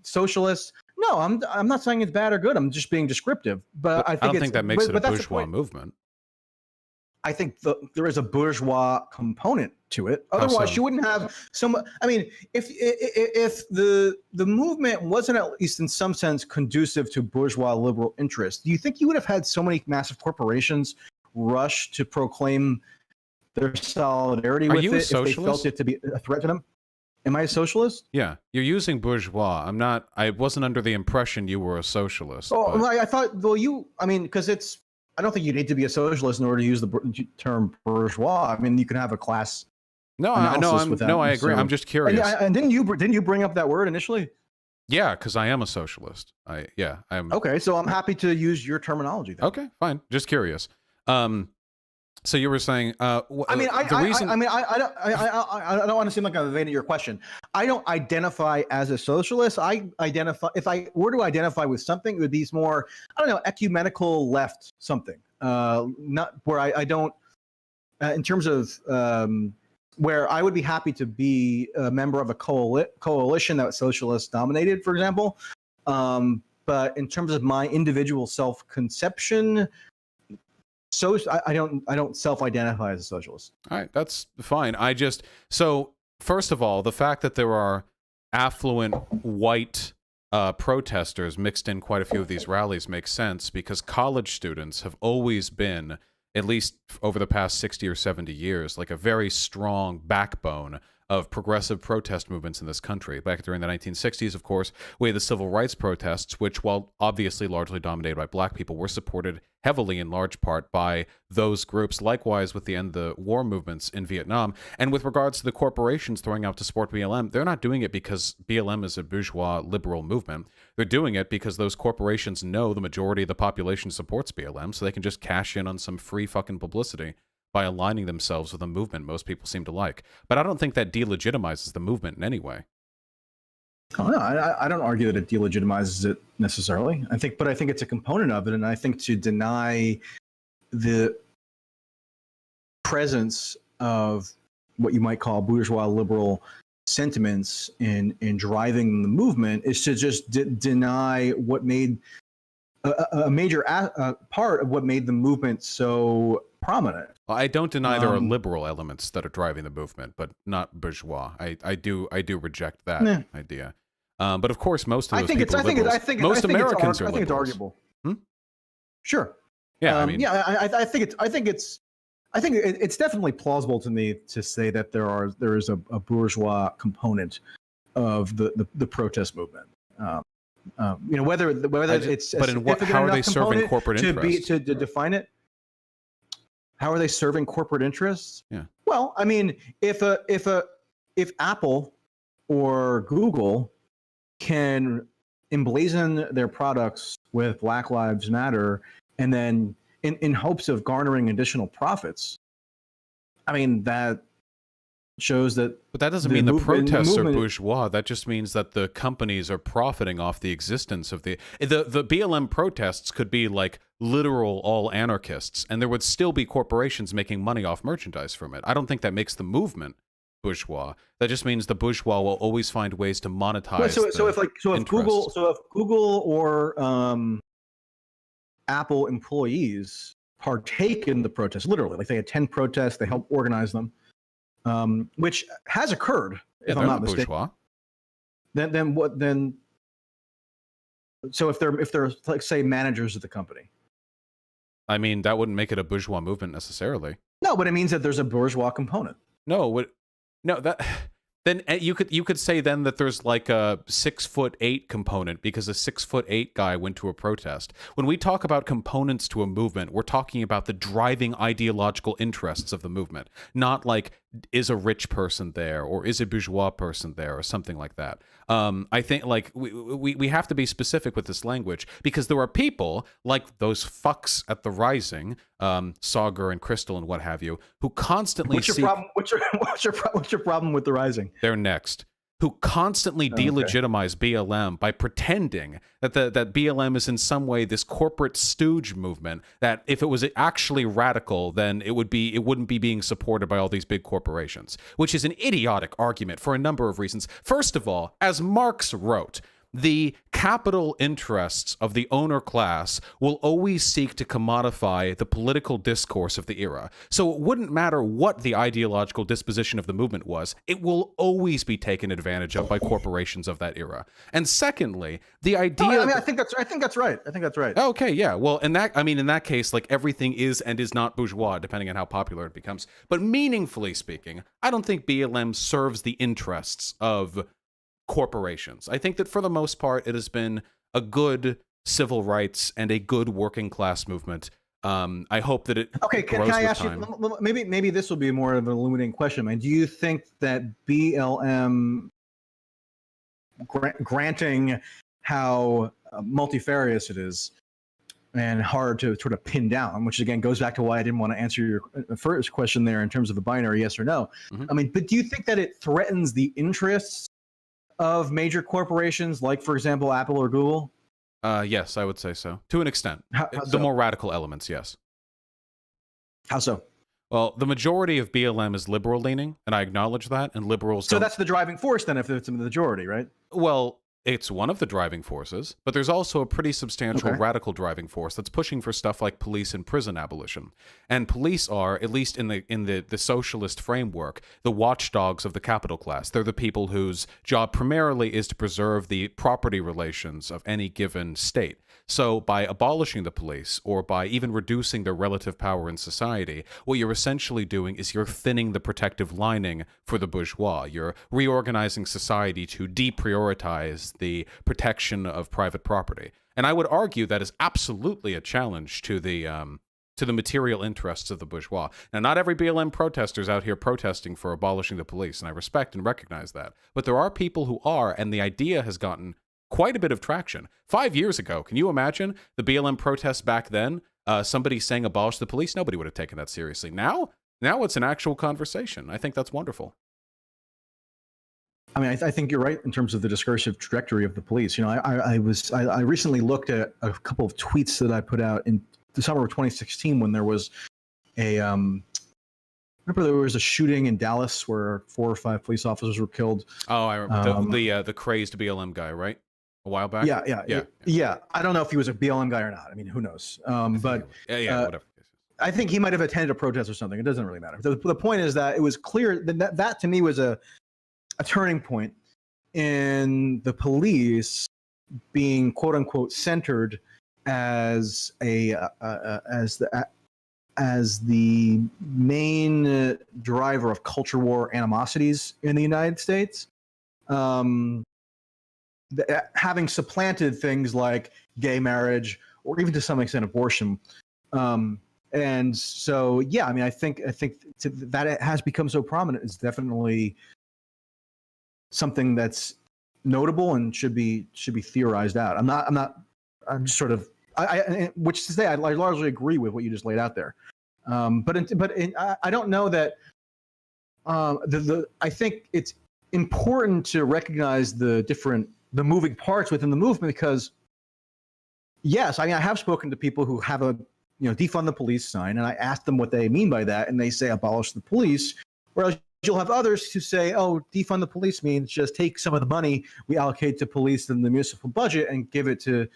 socialists. No, I'm not saying it's bad or good. I'm just being descriptive. But I don't think that makes it a bourgeois movement. I think there is a bourgeois component to it. Otherwise, you wouldn't have some. I mean, if the movement wasn't at least in some sense conducive to bourgeois liberal interests, do you think you would have had so many massive corporations rush to proclaim their solidarity with it if they felt it to be a threat to them? Am I a socialist? Yeah, you're using bourgeois. I'm not. I wasn't under the impression you were a socialist. Oh, I thought. Well, because it's. I don't think you need to be a socialist in order to use the term bourgeois. I mean, you can have a class. I agree. I'm just curious. And didn't you bring up that word initially? Yeah, because I am a socialist. I'm. Okay, so I'm happy to use your terminology then. Okay, fine. Just curious. So you were saying, I don't want to seem like I'm evading your question. I don't identify as a socialist. If I were to identify with something, it would be more, ecumenical left something. Not where I don't, in terms of where I would be happy to be a member of a coalition that was socialist dominated, for example. But in terms of my individual self-conception, so I don't self-identify as a socialist. All right, that's fine. So first of all, the fact that there are affluent white protesters mixed in quite a few of these rallies makes sense because college students have always been, at least over the past 60 or 70 years, like a very strong backbone of progressive protest movements in this country. Back during the 1960s, of course, we had the civil rights protests, which, while obviously largely dominated by Black people, were supported heavily in large part by those groups. Likewise, with the end of the war movements in Vietnam. And with regards to the corporations throwing out to support BLM, they're not doing it because BLM is a bourgeois liberal movement. They're doing it because those corporations know the majority of the population supports BLM, so they can just cash in on some free fucking publicity by aligning themselves with a movement most people seem to like. But I don't think that delegitimizes the movement in any way. Oh, no, I don't argue that it delegitimizes it necessarily. I think it's a component of it, and I think to deny the presence of what you might call bourgeois liberal sentiments in driving the movement is to just deny what made a major part of what made the movement so prominent. Well, I don't deny there are liberal elements that are driving the movement, but not bourgeois. I do reject that idea. But of course, most of those people are liberals. Most Americans are liberals. I think it's arguable. Sure. Yeah, I think I think it's definitely plausible to me to say that there is a bourgeois component of the protest movement. Whether it's a but in what? significant How are they enough serving component corporate interests? to define it. How are they serving corporate interests? Yeah. Well, I mean, if Apple or Google can emblazon their products with Black Lives Matter, and then in hopes of garnering additional profits, I mean, that shows that. But that doesn't mean the protests are bourgeois. That just means that the companies are profiting off the existence of the BLM protests could be like literal all anarchists, and there would still be corporations making money off merchandise from it. I don't think that makes the movement bourgeois. That just means the bourgeois will always find ways to monetize. Well, so if Google or Apple employees partake in the protests, literally, like they attend protests, they help organize them, which has occurred, if I'm not mistaken. Bourgeois. Then what? Then so if they're like, say, managers of the company. I mean, that wouldn't make it a bourgeois movement necessarily. No, but it means that there's a bourgeois component. Then you could say then that there's like a 6'8" component because a 6'8" guy went to a protest. When we talk about components to a movement, we're talking about the driving ideological interests of the movement, not like is a rich person there or is a bourgeois person there or something like that. I think like we have to be specific with this language because there are people like those fucks at the Rising, Sauger and Crystal and what have you, who constantly What's your problem with the Rising? They're next. Who constantly delegitimize BLM by pretending that that BLM is in some way this corporate stooge movement, that if it was actually radical, then it wouldn't be being supported by all these big corporations, which is an idiotic argument for a number of reasons. First of all, as Marx wrote, the capital interests of the owner class will always seek to commodify the political discourse of the era. So it wouldn't matter what the ideological disposition of the movement was, it will always be taken advantage of by corporations of that era. And secondly, the idea... I think that's right. Okay, yeah. Well, in that case, like everything is and is not bourgeois, depending on how popular it becomes. But meaningfully speaking, I don't think BLM serves the interests of corporations. I think that for the most part, it has been a good civil rights and a good working class movement. I hope that it can I ask you, maybe this will be more of an illuminating question, man. Do you think that BLM granting how multifarious it is and hard to sort of pin down, which again goes back to why I didn't want to answer your first question there in terms of a binary yes or no. Mm-hmm. I mean, but do you think that it threatens the interests of major corporations like, for example, Apple or Google? Yes, I would say so. To an extent. How the so? More radical elements, yes. How so? Well, the majority of BLM is liberal-leaning, and I acknowledge that, and liberals So that's the driving force, then, if it's the majority, right? Well, it's one of the driving forces, but there's also a pretty substantial radical driving force that's pushing for stuff like police and prison abolition. And police are, at least in the socialist framework, the watchdogs of the capital class. They're the people whose job primarily is to preserve the property relations of any given state. So by abolishing the police, or by even reducing their relative power in society, what you're essentially doing is you're thinning the protective lining for the bourgeois. You're reorganizing society to deprioritize the protection of private property. And I would argue that is absolutely a challenge to the material interests of the bourgeois. Now, not every BLM protester is out here protesting for abolishing the police, and I respect and recognize that. But there are people who are, and the idea has gotten quite a bit of traction. 5 years ago, can you imagine the BLM protests back then? Somebody saying abolish the police, nobody would have taken that seriously. Now it's an actual conversation. I think that's wonderful. I mean, I think you're right in terms of the discursive trajectory of the police. You know, I recently looked at a couple of tweets that I put out in the summer of 2016 when there was remember there was a shooting in Dallas where 4 or 5 police officers were killed. Oh, I remember the crazed BLM guy, right? A while back. Yeah. I don't know if he was a BLM guy or not. I mean, who knows? But whatever. I think he might have attended a protest or something. It doesn't really matter. The point is that it was clear that to me was a turning point in the police being quote unquote centered as as the main driver of culture war animosities in the United States, having supplanted things like gay marriage or even to some extent abortion. And so, yeah, I mean, I think that it has become so prominent is definitely something that's notable and should be theorized out. I'm just sort of, which to say, I largely agree with what you just laid out there. I don't know that I think it's important to recognize the moving parts within the movement, because yes, I mean, I have spoken to people who have a defund the police sign, and I asked them what they mean by that, and they say abolish the police. Whereas you'll have others who say, oh, defund the police means just take some of the money we allocate to police in the municipal budget and give it to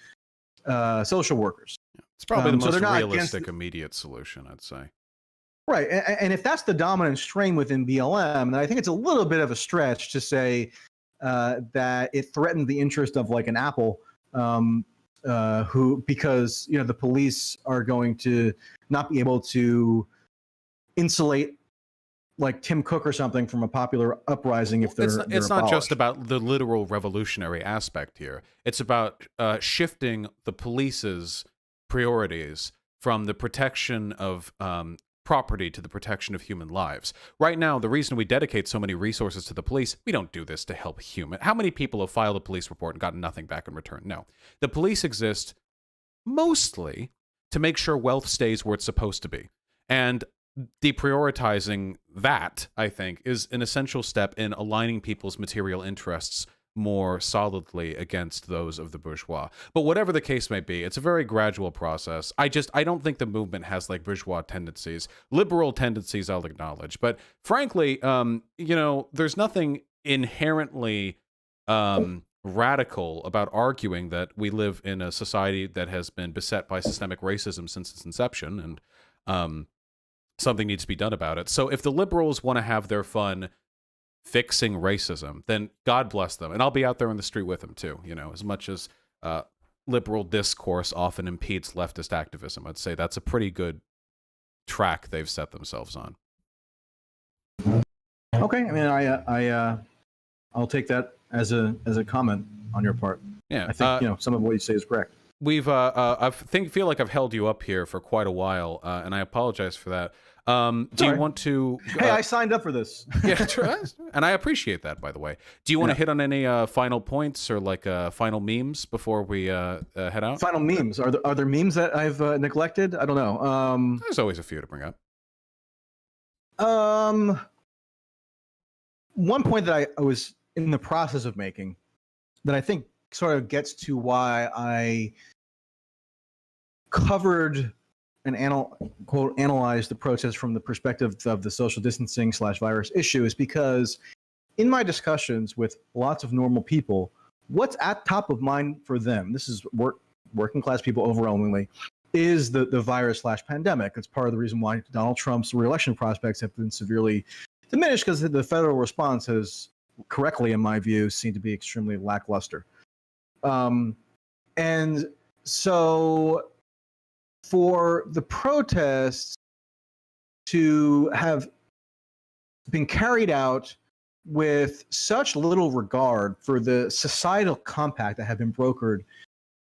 social workers. It's probably the most realistic, immediate solution, I'd say. Right, and if that's the dominant strain within BLM, then I think it's a little bit of a stretch to say that it threatened the interest of like an Apple, because the police are going to not be able to insulate like Tim Cook or something from a popular uprising if they're it's not just about the literal revolutionary aspect here. It's about shifting the police's priorities from the protection of property to the protection of human lives. Right now, the reason we dedicate so many resources to the police, we don't do this to help human. How many people have filed a police report and gotten nothing back in return? No. The police exist mostly to make sure wealth stays where it's supposed to be. And deprioritizing that, I think, is an essential step in aligning people's material interests more solidly against those of the bourgeois. But whatever the case may be, it's a very gradual process. I don't think the movement has like bourgeois tendencies. Liberal tendencies I'll acknowledge, but frankly, there's nothing inherently radical about arguing that we live in a society that has been beset by systemic racism since its inception, and something needs to be done about it. So if the liberals want to have their fun fixing racism, then God bless them. And I'll be out there in the street with them too, as much as liberal discourse often impedes leftist activism. I'd say that's a pretty good track they've set themselves on. Okay. I mean, I'll take that as a comment on your part. Yeah. I think, some of what you say is correct. We've feel like I've held you up here for quite a while, and I apologize for that. Do you want to? Hey, I signed up for this. Yeah, and I appreciate that, by the way. Do you want to hit on any final points or like final memes before we head out? Final memes. Are there memes that I've neglected? I don't know. There's always a few to bring up. One point that I was in the process of making that I think sort of gets to why I covered and analyzed the protest from the perspective of the social distancing / virus issue is because in my discussions with lots of normal people, what's at top of mind for them, this is working class people overwhelmingly, is the virus / pandemic. It's part of the reason why Donald Trump's reelection prospects have been severely diminished, because the federal response has, correctly in my view, seemed to be extremely lackluster. And so for the protests to have been carried out with such little regard for the societal compact that had been brokered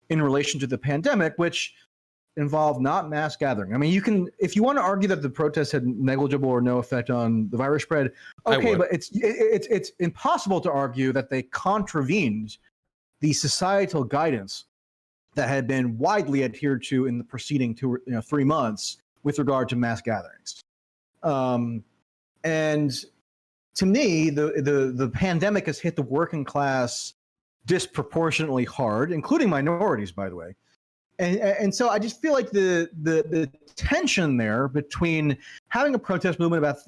in relation to the pandemic, which involved not mass gathering. I mean, if you want to argue that the protests had negligible or no effect on the virus spread, okay, but it's impossible to argue that they contravened the societal guidance that had been widely adhered to in the preceding 3 months with regard to mass gatherings. And to me, the pandemic has hit the working class disproportionately hard, including minorities, by the way. And so I just feel like the tension there between having a protest movement about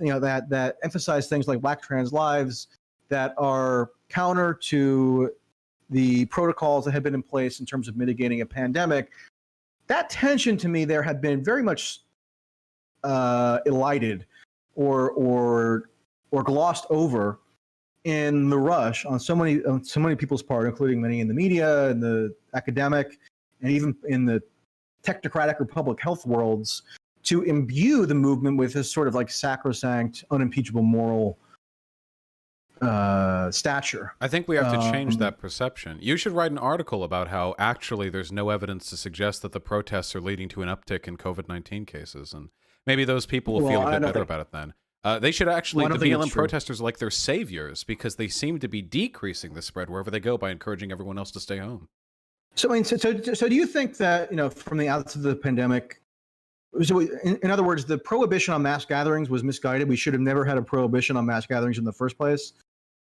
that emphasize things like Black trans lives that are counter to the protocols that had been in place in terms of mitigating a pandemic, that tension to me there had been very much elided or glossed over in the rush on so many people's part, including many in the media and the academic and even in the technocratic or public health worlds, to imbue the movement with this sort of like sacrosanct, unimpeachable moral stature. I think we have to change that perception. You should write an article about how actually there's no evidence to suggest that the protests are leading to an uptick in COVID-19 cases, and maybe those people will feel a bit better about it then. They should actually, the BLM protesters, like they're saviors because they seem to be decreasing the spread wherever they go by encouraging everyone else to stay home. So, I mean, so do you think that, from the outset of the pandemic, so in other words, the prohibition on mass gatherings was misguided? We should have never had a prohibition on mass gatherings in the first place?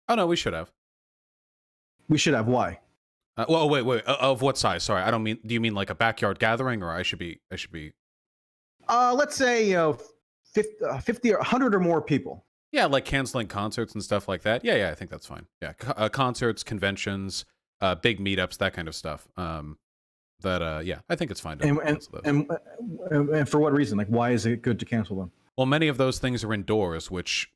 Oh, no, we should have. We should have. Why? Well, wait. Of what size? Sorry, I don't mean. Do you mean like a backyard gathering, or I should be? Let's say 50 or 100 or more people. Yeah, like canceling concerts and stuff like that. Yeah, I think that's fine. Yeah, concerts, conventions, big meetups, that kind of stuff. Yeah, I think it's fine to cancel those. And for what reason? Like, why is it good to cancel them? Well, many of those things are indoors, which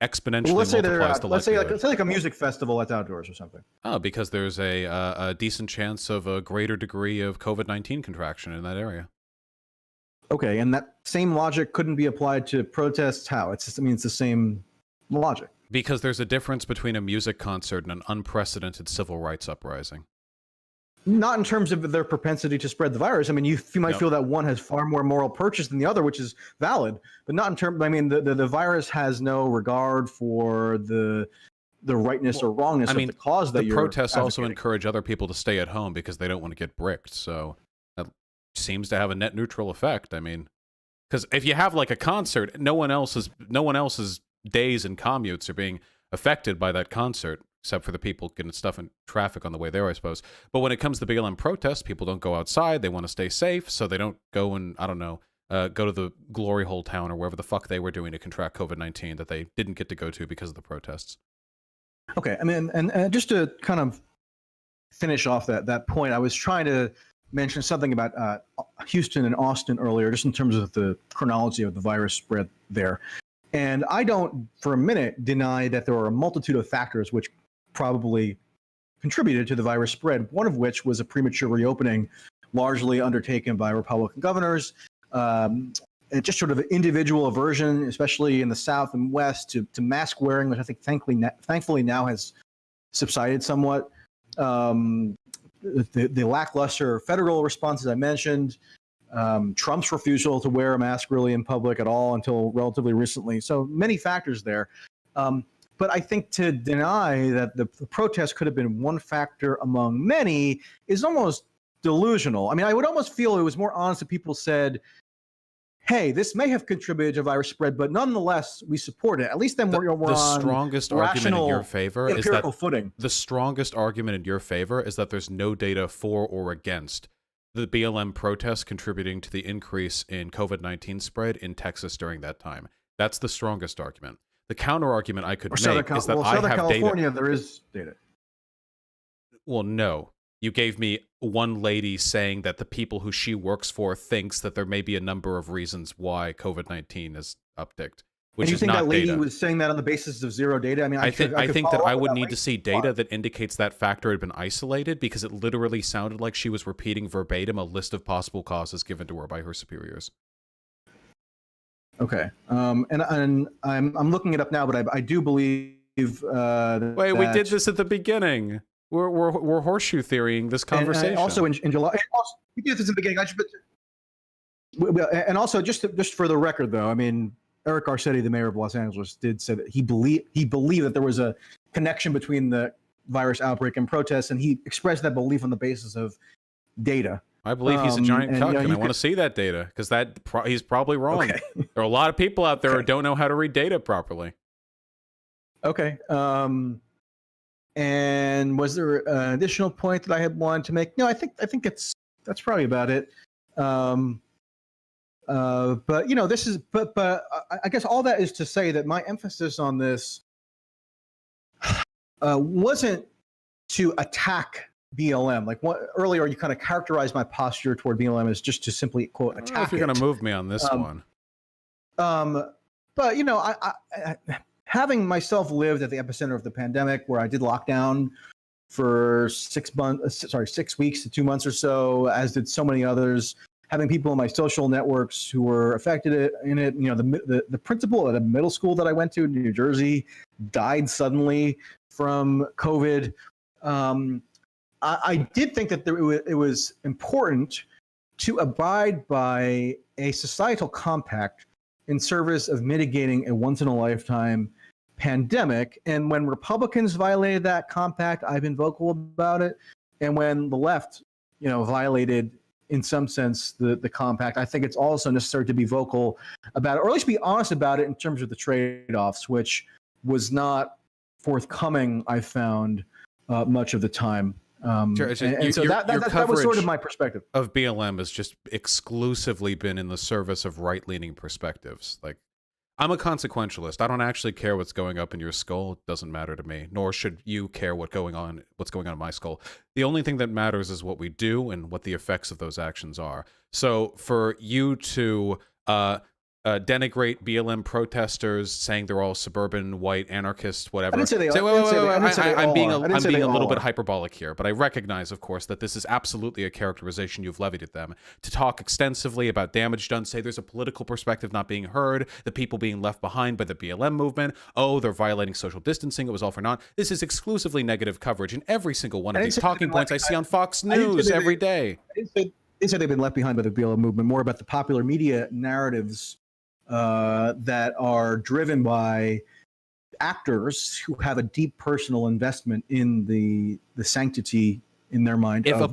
exponentially let's say multiplies the likelihood. Let's say like a music festival that's outdoors or something. Oh, because there's a decent chance of a greater degree of COVID-19 contraction in that area. Okay, and that same logic couldn't be applied to protests. How? It's the same logic. Because there's a difference between a music concert and an unprecedented civil rights uprising. Not in terms of their propensity to spread the virus. I mean, you might feel that one has far more moral purchase than the other, which is valid, but not in terms. I mean, the virus has no regard for the rightness or wrongness of the cause that you're protests advocating. also encourage other people to stay at home because they don't want to get bricked. So that seems to have a net neutral effect. I mean, because if you have like a concert, no one else's days and commutes are being affected by that concert, except for the people getting stuff in traffic on the way there, I suppose. But when it comes to BLM protests, people don't go outside. They want to stay safe, so they don't go and, I don't know, go to the glory hole town or wherever the fuck they were doing to contract COVID-19 that they didn't get to go to because of the protests. Okay, I mean, and just to kind of finish off that point, I was trying to mention something about Houston and Austin earlier, just in terms of the chronology of the virus spread there. And I don't, for a minute, deny that there are a multitude of factors which probably contributed to the virus spread, one of which was a premature reopening largely undertaken by Republican governors, and just sort of individual aversion, especially in the South and West, to mask wearing, which I think thankfully now has subsided somewhat. The lackluster federal response, as I mentioned, Trump's refusal to wear a mask really in public at all until relatively recently. So many factors there. But I think to deny that the protest could have been one factor among many is almost delusional. I mean, I would almost feel it was more honest if people said, hey, this may have contributed to virus spread, but nonetheless, we support it. At least then we're on strongest argument in your favor is that footing. The strongest argument in your favor is that there's no data for or against the BLM protests contributing to the increase in COVID-19 spread in Texas during that time. That's the strongest argument. The counter argument I could make is that I have California, data. There is data. Well, no. You gave me one lady saying that the people who she works for thinks that there may be a number of reasons why COVID-19 is upticked, which is not data. And you think that lady was saying that on the basis of zero data? I mean, I think that I would need to see data that indicates that factor had been isolated, because it literally sounded like she was repeating verbatim a list of possible causes given to her by her superiors. Okay, and I'm looking it up now, but I do believe. Wait, we did this at the beginning. We're horseshoe theorying this conversation. And also in July, we did this in the beginning. And also, just for the record, though, I mean, Eric Garcetti, the mayor of Los Angeles, did say that he believed that there was a connection between the virus outbreak and protests, and he expressed that belief on the basis of data. I believe he's a giant cuck, and I want to see that data, because he's probably wrong. Okay. There are a lot of people out there who don't know how to read data properly. Okay. And was there an additional point that I had wanted to make? No, I think that's probably about it. But this is but I guess all that is to say that my emphasis on this wasn't to attack BLM. Like earlier, you kind of characterized my posture toward BLM as just to simply quote attack. I don't know if you're going to move me on this one. But I having myself lived at the epicenter of the pandemic, where I did lockdown for 6 weeks to 2 months or so, as did so many others, having people in my social networks who were affected in it. You know, the principal at a middle school that I went to in New Jersey died suddenly from COVID. I did think that it was important to abide by a societal compact in service of mitigating a once-in-a-lifetime pandemic. And when Republicans violated that compact, I've been vocal about it. And when the left, you know, violated, in some sense, the compact, I think it's also necessary to be vocal about it, or at least be honest about it in terms of the trade-offs, which was not forthcoming, I found, much of the time. Sure, so that was sort of my perspective. Of BLM has just exclusively been in the service of right-leaning perspectives. Like, I'm a consequentialist. I don't actually care what's going up in your skull. It doesn't matter to me, nor should you care what's going on in my skull. The only thing that matters is what we do and what the effects of those actions are. So for you to denigrate BLM protesters, saying they're all suburban white anarchists, whatever. I didn't say they are. I'm being a little bit hyperbolic here, but I recognize, of course, that this is absolutely a characterization you've levied at them. To talk extensively about damage done, say there's a political perspective not being heard, the people being left behind by the BLM movement, oh, they're violating social distancing, it was all for naught. This is exclusively negative coverage in every single one of these talking points I see on Fox News every day. I didn't say they've been left behind by the BLM movement, more about the popular media narratives that are driven by actors who have a deep personal investment in the sanctity in their mind. If a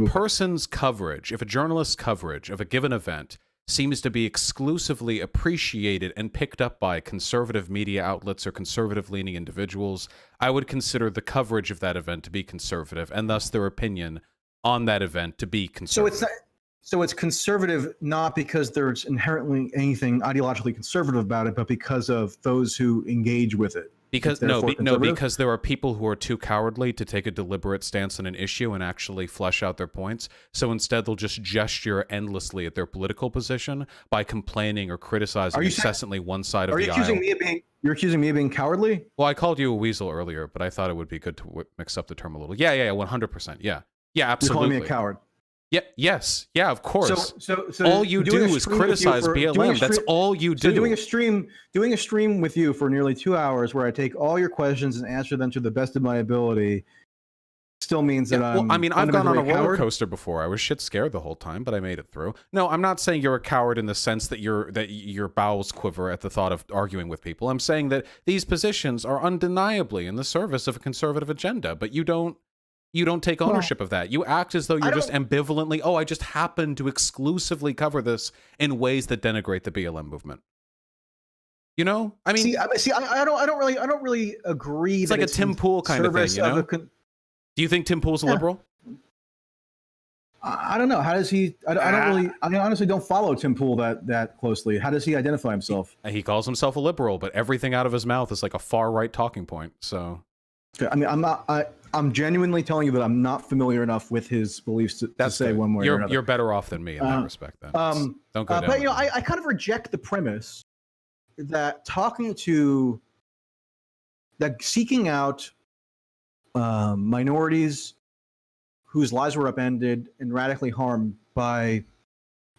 person's coverage, if a journalist's coverage of a given event seems to be exclusively appreciated and picked up by conservative media outlets or conservative-leaning individuals, I would consider the coverage of that event to be conservative, and thus their opinion on that event to be conservative. So it's conservative not because there's inherently anything ideologically conservative about it, but because of those who engage with it. Because because there are people who are too cowardly to take a deliberate stance on an issue and actually flesh out their points. So instead, they'll just gesture endlessly at their political position by complaining or criticizing incessantly one side of the aisle. You're accusing me of being cowardly? Well, I called you a weasel earlier, but I thought it would be good to mix up the term a little. Yeah, 100%. Yeah, absolutely. You're calling me a coward. Yeah. Yes. Yeah. Of course. So all you do is criticize BLM. That's all you do. So doing a stream with you for nearly 2 hours, where I take all your questions and answer them to the best of my ability, still means that I'm. Well, I mean, I've gone on a roller coaster before. I was shit scared the whole time, but I made it through. No, I'm not saying you're a coward in the sense that your bowels quiver at the thought of arguing with people. I'm saying that these positions are undeniably in the service of a conservative agenda, but you don't take ownership of that. You act as though you're just ambivalently, I just happen to exclusively cover this in ways that denigrate the BLM movement. You know? I mean, I don't really agree. It's like a Tim Pool kind of thing, you know? Do you think Tim Pool's a liberal? I don't know. How does he? I honestly don't follow Tim Pool that closely. How does he identify himself? He calls himself a liberal, but everything out of his mouth is like a far right talking point. So, I mean, I'm genuinely telling you that I'm not familiar enough with his beliefs to say one way or another. You're better off than me in that respect. Then don't go down. But I kind of reject the premise that seeking out minorities whose lives were upended and radically harmed by,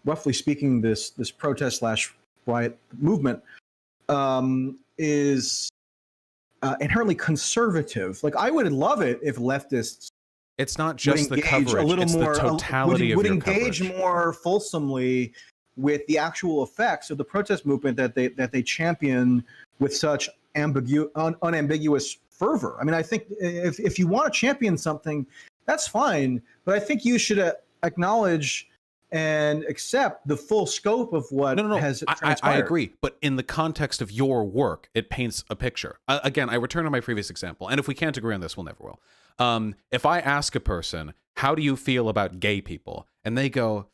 roughly speaking, this protest / riot movement is inherently conservative. Like, I would love it if leftists. It's not just the coverage; it's the totality of your coverage. Would engage more fulsomely with the actual effects of the protest movement that they champion with such unambiguous fervor. I mean, I think if you want to champion something, that's fine, but I think you should acknowledge and accept the full scope of what has transpired. I agree, but in the context of your work, it paints a picture. Again, I return to my previous example, and if we can't agree on this, we'll never will. If I ask a person, how do you feel about gay people? And they go,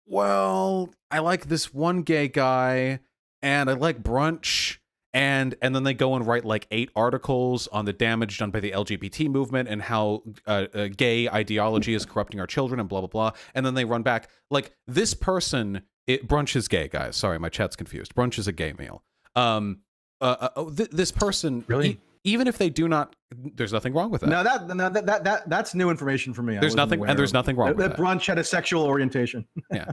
well, I like this one gay guy, and I like brunch, and then they go and write like 8 articles on the damage done by the LGBT movement and how gay ideology is corrupting our children and blah, blah, blah. And then they run back. Like, this person, brunch is gay, guys. Sorry, my chat's confused. Brunch is a gay meal. This person... Really? even if they do not, there's nothing wrong with that. No, that's new information for me. There's nothing wrong with that. That brunch had a sexual orientation. Yeah.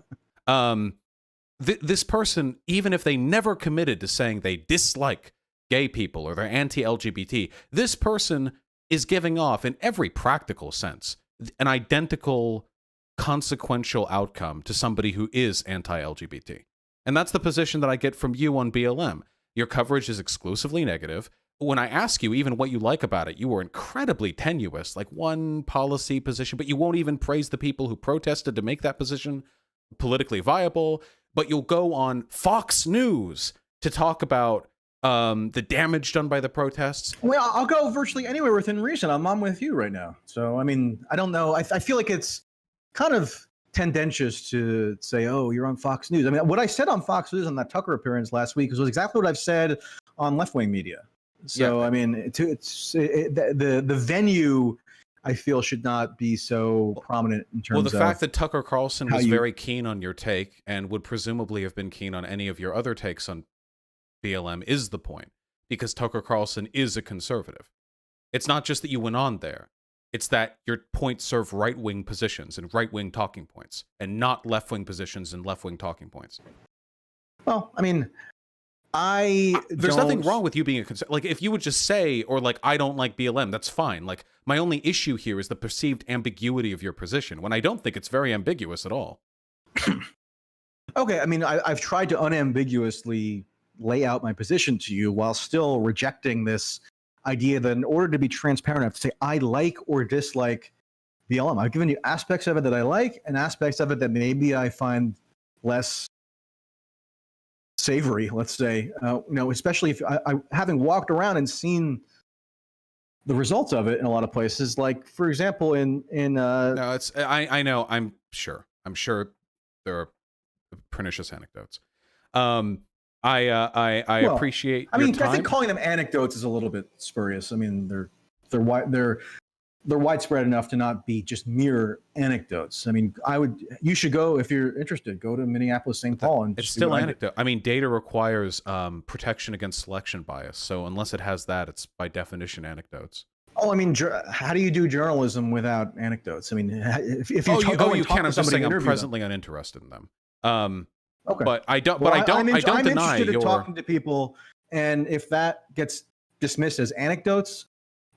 This person, even if they never committed to saying they dislike gay people or they're anti-LGBT, this person is giving off, in every practical sense, an identical consequential outcome to somebody who is anti-LGBT. And that's the position that I get from you on BLM. Your coverage is exclusively negative. When I ask you even what you like about it, you were incredibly tenuous, like one policy position, but you won't even praise the people who protested to make that position politically viable. But you'll go on Fox News to talk about the damage done by the protests. Well, I'll go virtually anywhere within reason. I'm with you right now. So, I mean, I don't know. I feel like it's kind of tendentious to say, oh, you're on Fox News. I mean, what I said on Fox News on that Tucker appearance last week was exactly what I've said on left-wing media. So, yeah. I mean, the venue, I feel, should not be so prominent in terms of... Well, the fact that Tucker Carlson was very keen on your take and would presumably have been keen on any of your other takes on BLM is the point, because Tucker Carlson is a conservative. It's not just that you went on there. It's that your points serve right-wing positions and right-wing talking points, and not left-wing positions and left-wing talking points. Well, I mean, there's nothing wrong with you being a conservative. Like, if you would just say, or like, I don't like BLM, that's fine. Like, my only issue here is the perceived ambiguity of your position, when I don't think it's very ambiguous at all. Okay, I mean, I've tried to unambiguously lay out my position to you while still rejecting this idea that in order to be transparent, I have to say I like or dislike BLM. I've given you aspects of it that I like and aspects of it that maybe I find less savory, let's say. Especially if I having walked around and seen the results of it in a lot of places, like, for example, no, it's I know, I'm sure there are pernicious anecdotes. I appreciate your time. I think calling them anecdotes is a little bit spurious. I mean, they're widespread enough to not be just mere anecdotes. I mean, you should go, if you're interested, go to Minneapolis, St. Paul, and it's still anecdote. I mean, data requires protection against selection bias. So unless it has that, it's by definition anecdotes. Oh, I mean, how do you do journalism without anecdotes? I mean, if you you can't. I'm just saying I'm presently uninterested in them. Okay. But I don't deny I'm interested in talking to people, and if that gets dismissed as anecdotes,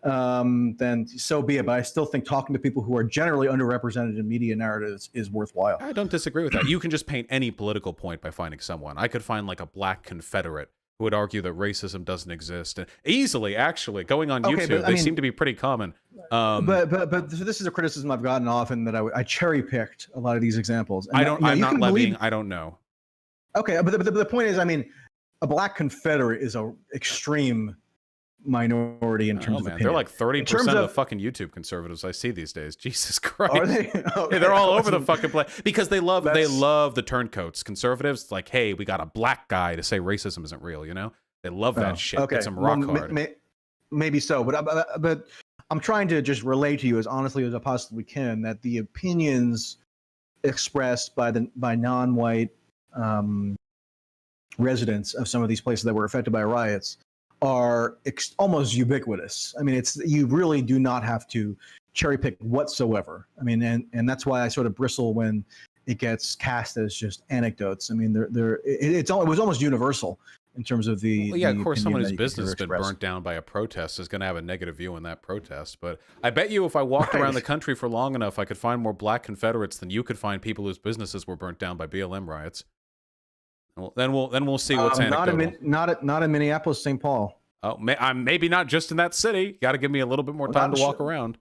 then so be it. But I still think talking to people who are generally underrepresented in media narratives is worthwhile. I don't disagree with that. You can just paint any political point by finding someone. I could find like a black Confederate who would argue that racism doesn't exist, and easily, actually, going on YouTube, they seem to be pretty common. But this is a criticism I've gotten often, that I cherry picked a lot of these examples. And I'm not levying. I don't know. Okay, but the point is, I mean, a black Confederate is a extreme minority in terms of opinion. They're like 30% of the fucking YouTube conservatives I see these days. Jesus Christ. Are they? Okay. They're all over the fucking place because they love the turncoats. Conservatives, like, hey, we got a black guy to say racism isn't real, you know? They love that shit. Okay. It's them rock hard. Maybe so, but I'm trying to just relay to you as honestly as I possibly can that the opinions expressed by non-white residents of some of these places that were affected by riots are almost ubiquitous. I mean, you really do not have to cherry pick whatsoever. I mean, and that's why I sort of bristle when it gets cast as just anecdotes. I mean, it was almost universal in terms of the. Well, yeah, of course, someone whose business has been burnt down by a protest is going to have a negative view on that protest. But I bet you, if I walked around the country for long enough, I could find more black Confederates than you could find people whose businesses were burnt down by BLM riots. Well, then we'll see what's anecdotal. Not in Minneapolis, St. Paul. Oh, maybe not just in that city. Got to give me a little bit more time to walk around.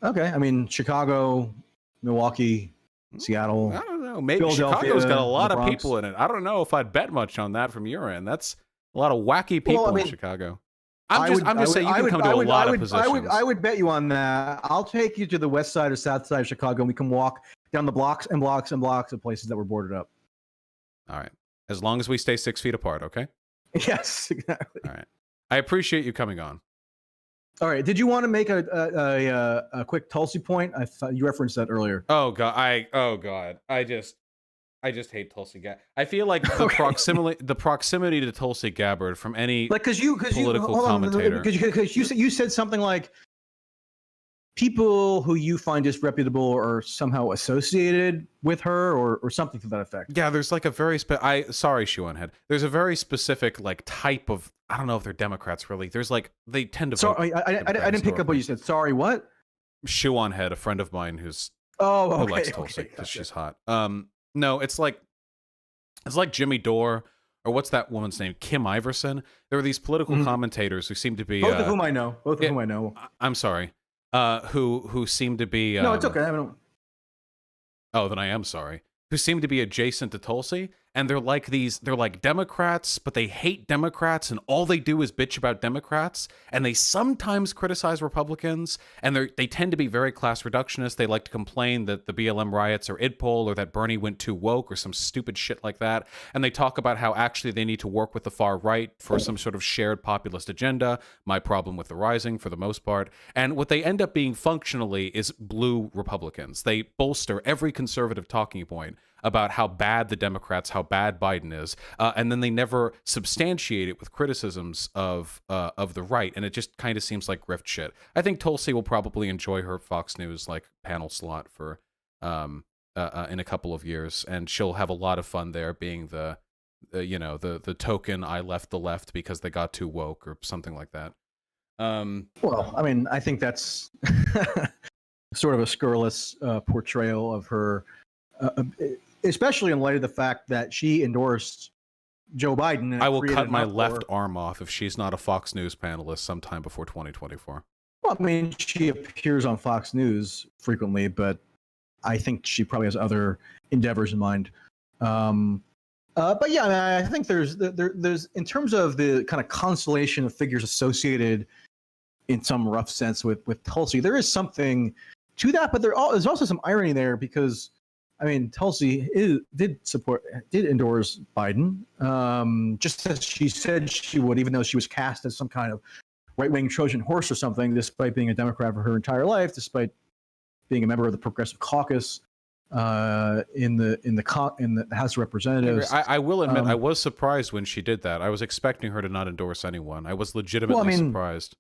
Okay, I mean, Chicago, Milwaukee, Seattle. I don't know. Maybe Chicago's got a lot of people in it. I don't know if I'd bet much on that from your end. That's a lot of wacky people in Chicago. I'm just saying you can come to a lot of positions. I would bet you on that. I'll take you to the west side or south side of Chicago, and we can walk down the blocks and blocks and blocks of places that were boarded up. All right. As long as we stay 6 feet apart, okay? Yes, exactly. All right. I appreciate you coming on. All right. Did you want to make a quick Tulsi point? I thought you referenced that earlier. Oh God. I just I just hate Tulsi Gabbard. I feel like the proximity to Tulsi Gabbard from any Like, because you political hold on, commentator. because you said something like people who you find disreputable are somehow associated with her, or something to that effect. Yeah, there's like a very sorry, Shoehead. There's a very specific like type of, I don't know if they're Democrats really. There's like, they tend to vote. Sorry, I didn't pick up what you said. Sorry, what? Shoehead, a friend of mine who Okay, likes Tulsi because gotcha. she's hot. No, it's like Jimmy Dore, or what's that woman's name? Kim Iverson. There are these political commentators who seem to be both of whom I know. Both of whom I know. I'm sorry. Who seem to be No, it's okay. I don't. Oh, then I am sorry. Who seem to be adjacent to Tulsi, and they're like Democrats, but they hate Democrats, and all they do is bitch about Democrats, and they sometimes criticize Republicans, and they tend to be very class reductionist. They like to complain that the BLM riots are idpol, or that Bernie went too woke, or some stupid shit like that, and they talk about how actually they need to work with the far right for some sort of shared populist agenda. My problem with the Rising, for the most part. And what they end up being functionally is blue Republicans. They bolster every conservative talking point about how bad the Democrats, how bad Biden is, and then they never substantiate it with criticisms of the right, and it just kind of seems like grift shit. I think Tulsi will probably enjoy her Fox News like panel slot for in a couple of years, and she'll have a lot of fun there, being the token I left the left because they got too woke or something like that. Well, I mean, I think that's sort of a scurrilous portrayal of her. Especially in light of the fact that she endorsed Joe Biden. And I will cut my left arm off if she's not a Fox News panelist sometime before 2024. Well, I mean, she appears on Fox News frequently, but I think she probably has other endeavors in mind. But yeah, I mean, I think there's in terms of the kind of constellation of figures associated in some rough sense with Tulsi, there is something to that, but there's also some irony there because, I mean, Tulsi did endorse Biden, just as she said she would, even though she was cast as some kind of right-wing Trojan horse or something, despite being a Democrat for her entire life, despite being a member of the Progressive Caucus in the House of Representatives. I will admit, I was surprised when she did that. I was expecting her to not endorse anyone. I was legitimately surprised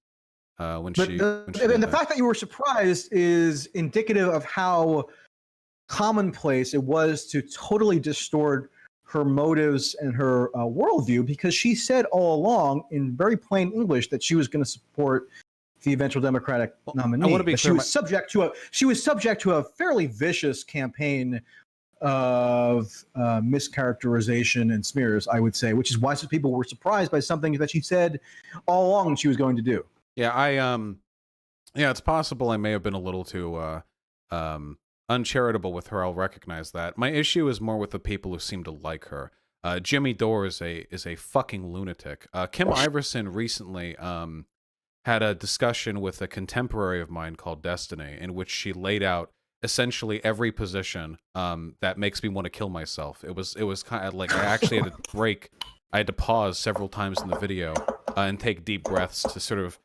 when she. And the fact that you were surprised is indicative of how commonplace it was to totally distort her motives and her worldview, because she said all along in very plain English that she was going to support the eventual Democratic nominee. I want to be clear, she was subject to a fairly vicious campaign of mischaracterization and smears, I would say, which is why some people were surprised by something that she said all along she was going to do. Yeah, it's possible I may have been a little too uncharitable with her. I'll recognize that. My issue is more with the people who seem to like her. Jimmy Dore is a fucking lunatic. Kim Iverson recently had a discussion with a contemporary of mine called Destiny, in which she laid out essentially every position that makes me want to kill myself. It was kind of like I actually had to break. I had to pause several times in the video and take deep breaths to sort of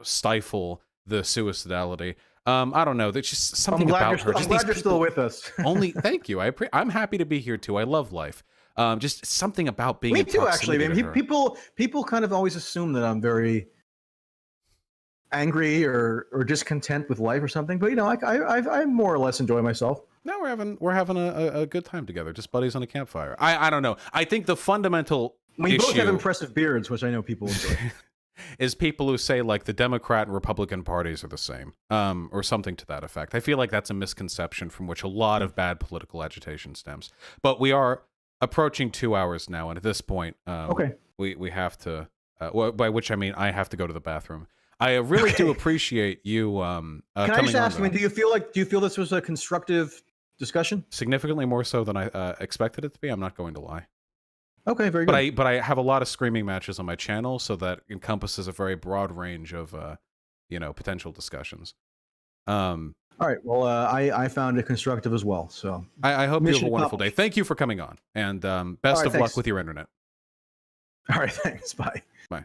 stifle the suicidality. I don't know. There's just something about her. I'm glad you're still with us. Thank you. I'm happy to be here too. I love life. Just something about being. Me too, actually. I mean, people kind of always assume that I'm very angry or discontent with life or something, but I more or less enjoy myself. No, we're having a good time together, just buddies on a campfire. I don't know. I think the fundamental we both have impressive beards, which I know people enjoy. Is people who say like the Democrat and Republican parties are the same, or something to that effect. I feel like that's a misconception from which a lot of bad political agitation stems. But we are approaching 2 hours now, and at this point, we have to. By which I mean I have to go to the bathroom. I really do appreciate you. Can I just ask you? Do you feel this was a constructive discussion? Significantly more so than I expected it to be. I'm not going to lie. Okay, very good. But I have a lot of screaming matches on my channel, so that encompasses a very broad range of potential discussions. All right. Well, I found it constructive as well. So I hope you have a wonderful day. Thank you for coming on, and best of luck with your internet. All right. Thanks. Bye. Bye.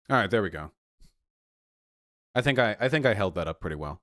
All right. There we go. I think I held that up pretty well.